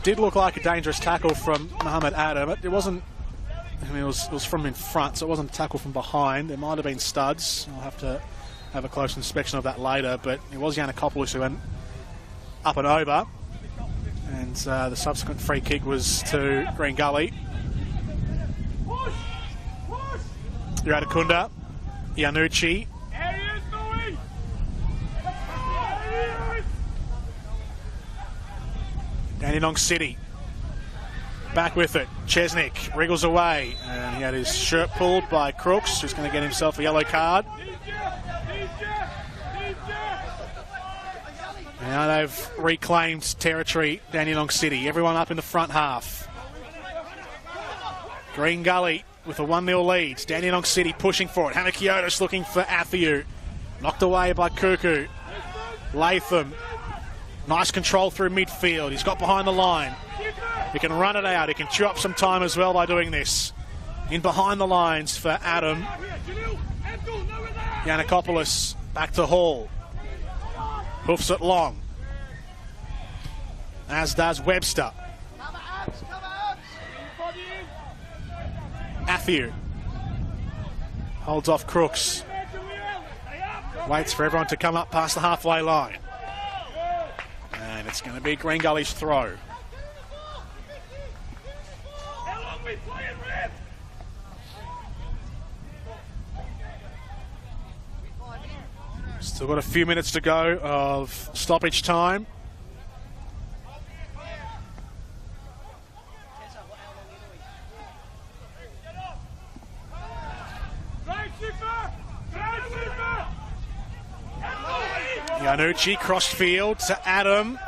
did look like a dangerous tackle from Muhammad Adam. It wasn't. I mean, it was from in front, so it wasn't a tackle from behind. There might have been studs. I'll have to have a close inspection of that later. But it was Yanakopoulos who went up and over, and the subsequent free kick was to Green Gully. Iradakunda, Yanucci. Dandenong City back with it. Chesnick wriggles away, and he had his shirt pulled by Crooks, who's going to get himself a yellow card. Now they've reclaimed territory, Dandenong City. Everyone up in the front half. Green Gully with a 1-0 lead. Dandenong City pushing for it. Hanakiotis looking for Athiu. Knocked away by Kuku. Latham. Nice control through midfield. He's got behind the line. He can run it out. He can chew up some time as well by doing this. In behind the lines for Adam. Yanakopoulos back to Hall. Hoofs it long. As does Webster. Athiu. Holds off Crooks. Waits for everyone to come up past the halfway line. And it's going to be Green Gully's throw. Still got a few minutes to go of stoppage time. Yanucci crossed field to Adam.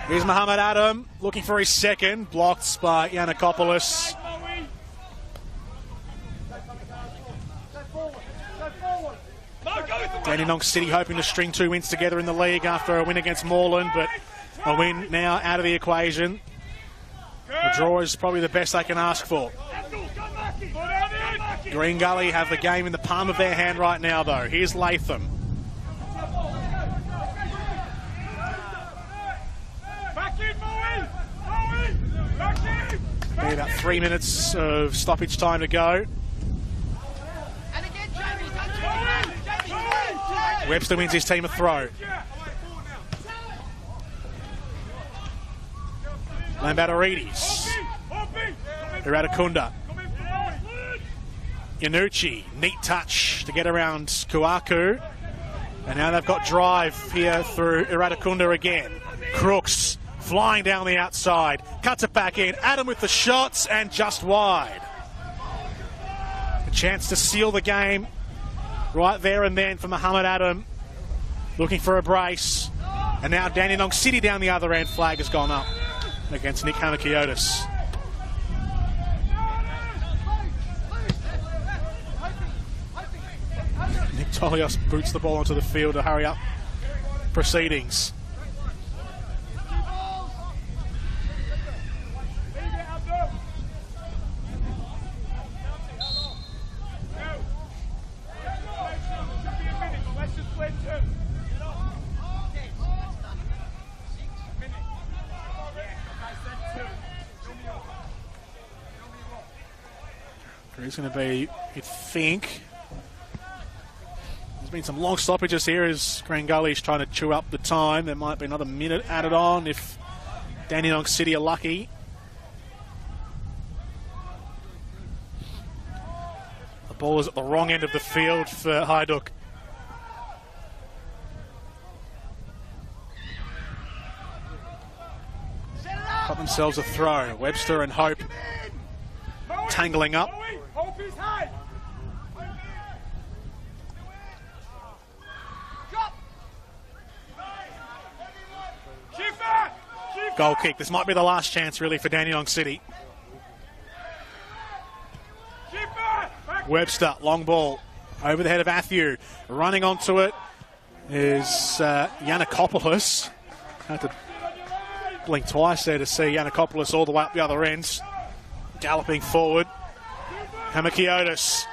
Here's Muhammad Adam looking for his second. Blocked by Yanakopoulos. Dandenong City hoping to string 2 wins together in the league after a win against Moreland, but a win now out of the equation. A draw is probably the best they can ask for. Green Gully have the game in the palm of their hand right now, though. Here's Latham. Be about 3 minutes of stoppage time to go. Webster wins his team a throw. Lambatarides. Iradakunda. Yanucci. Neat touch to get around Kuaku. And now they've got drive here through Iradakunda again. Crooks flying down the outside. Cuts it back in. Adam with the shots and just wide. A chance to seal the game right there and then for Muhammad Adam, looking for a brace. And now Dandenong City down the other end. Flag has gone up against Nick Hamakiotis. Nick Tolios boots the ball onto the field to hurry up proceedings. There's going to be, you'd think, there's been some long stoppages here as Green Gully's trying to chew up the time. There might be another minute added on if Dandenong City are lucky. The ball is at the wrong end of the field for Hajduk. Got themselves a throw. Webster and Hope tangling up. Hope is high. Goal kick. This might be the last chance really for Dandenong City. Webster, long ball over the head of Athieu. Running onto it is Yanakopoulos. Had to blink twice there to see Yanakopoulos all the way up the other end. Galloping forward. Hamakiotis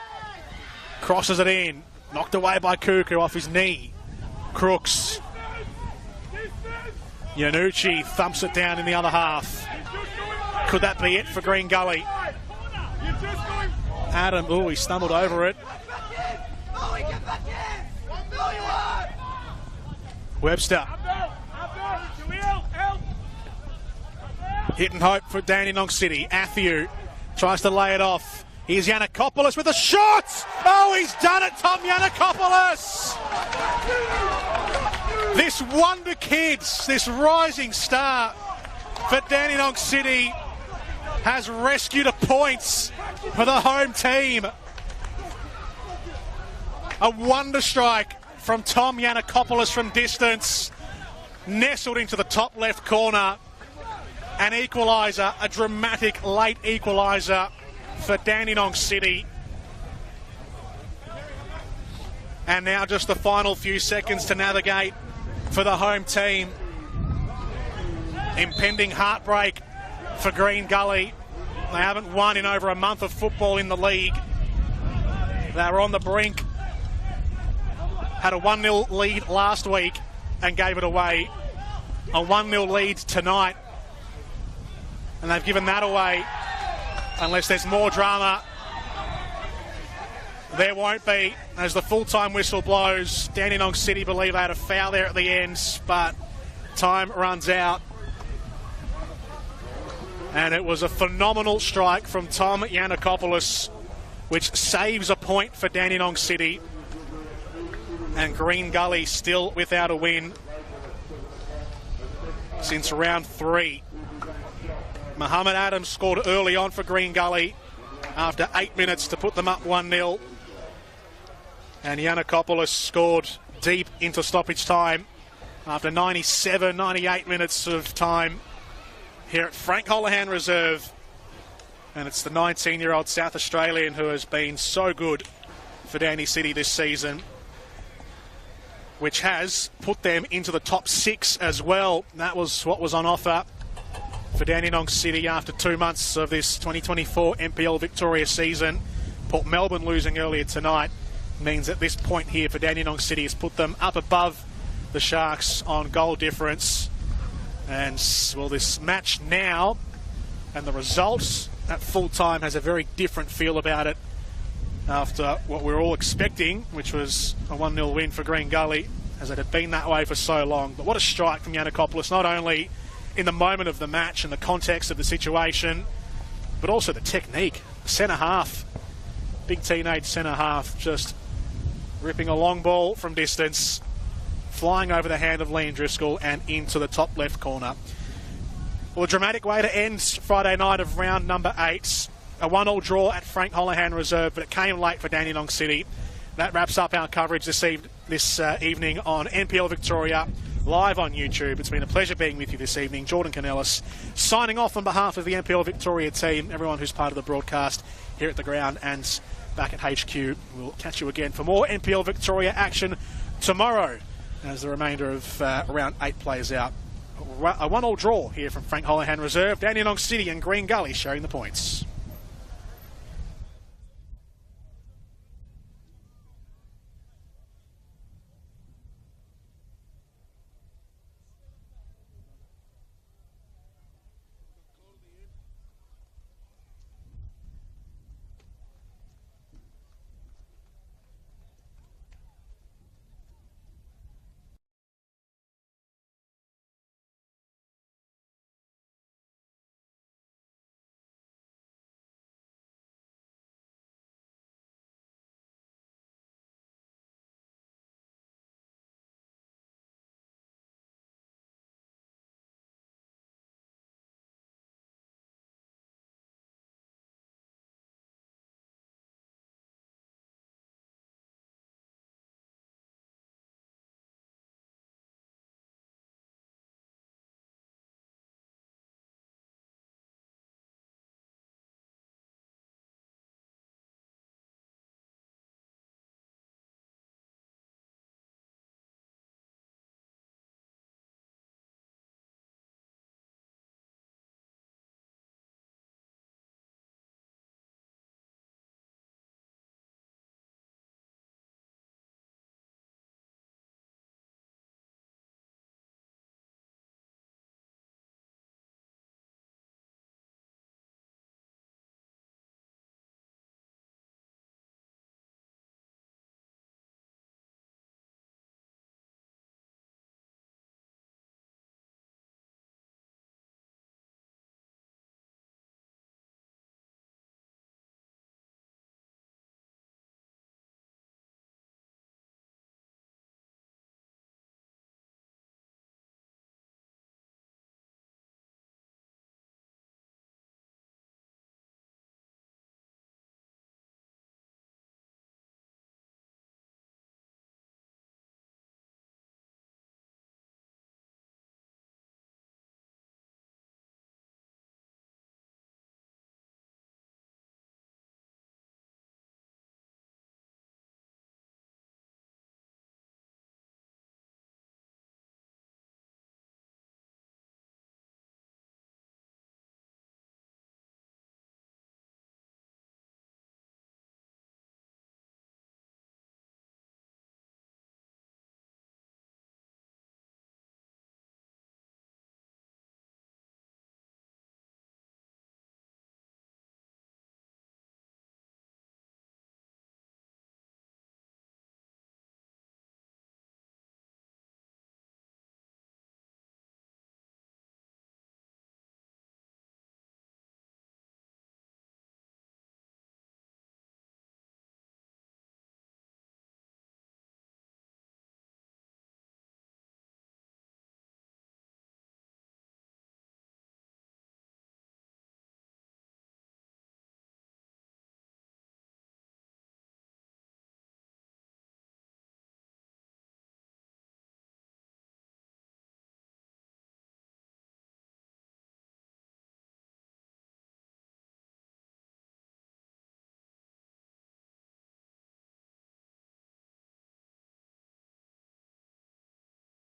crosses it in. Knocked away by Kuku off his knee. Crooks. Yanucci thumps it down in the other half. Could that be it for Green Gully? Adam, oh, he stumbled over it. Webster. Hit and hope for Dandenong City. Athieu tries to lay it off. Here's Yanakopoulos with a shot! Oh, he's done it, Tom Yanakopoulos! This wonder kid, this rising star for Dandenong City has rescued a point for the home team. A wonder strike from Tom Yanakopoulos from distance, nestled into the top left corner. An equaliser, a dramatic late equaliser for Dandenong City. And now just the final few seconds to navigate for the home team. Impending heartbreak for Green Gully. They haven't won in over a month of football in the league. They were on the brink. Had a 1-0 lead last week and gave it away. A 1-0 lead tonight. And they've given that away. Unless there's more drama, there won't be. As the full-time whistle blows, Dandenong City believe they had a foul there at the end, but time runs out. And it was a phenomenal strike from Tom Yanakopoulos, which saves a point for Dandenong City. And Green Gully still without a win since round 3. Muhammad Adams scored early on for Green Gully after 8 minutes to put them up 1-0. And Yanakopoulos scored deep into stoppage time after 97, 98 minutes of time here at Frank Holohan Reserve. And it's the 19-year-old South Australian who has been so good for Dandenong City this season, which has put them into the top 6 as well. That was what was on offer for Dandenong City after 2 months of this 2024 NPL Victoria season. Port Melbourne losing earlier tonight means at this point here for Dandenong City has put them up above the Sharks on goal difference. And well, this match now and the results at full time has a very different feel about it after what we were all expecting, which was a 1-0 win for Green Gully, as it had been that way for so long. But what a strike from Yanakopoulos, not only in the moment of the match and the context of the situation, but also the technique. Centre half, big teenage centre half, just ripping a long ball from distance, flying over the hand of Liam Driscoll and into the top left corner. Well, a dramatic way to end Friday night of round number 8. A 1-1 draw at Frank Holohan Reserve, but it came late for Dandenong City. That wraps up our coverage this evening on NPL Victoria, live on YouTube. It's been a pleasure being with you this evening. Jordan Canellis signing off on behalf of the NPL Victoria team, everyone who's part of the broadcast here at the ground and back at HQ. We'll catch you again for more NPL Victoria action tomorrow as the remainder of round 8 plays out. A 1-1 draw here from Frank Holohan Reserve. Dandenong City and Green Gully sharing the points.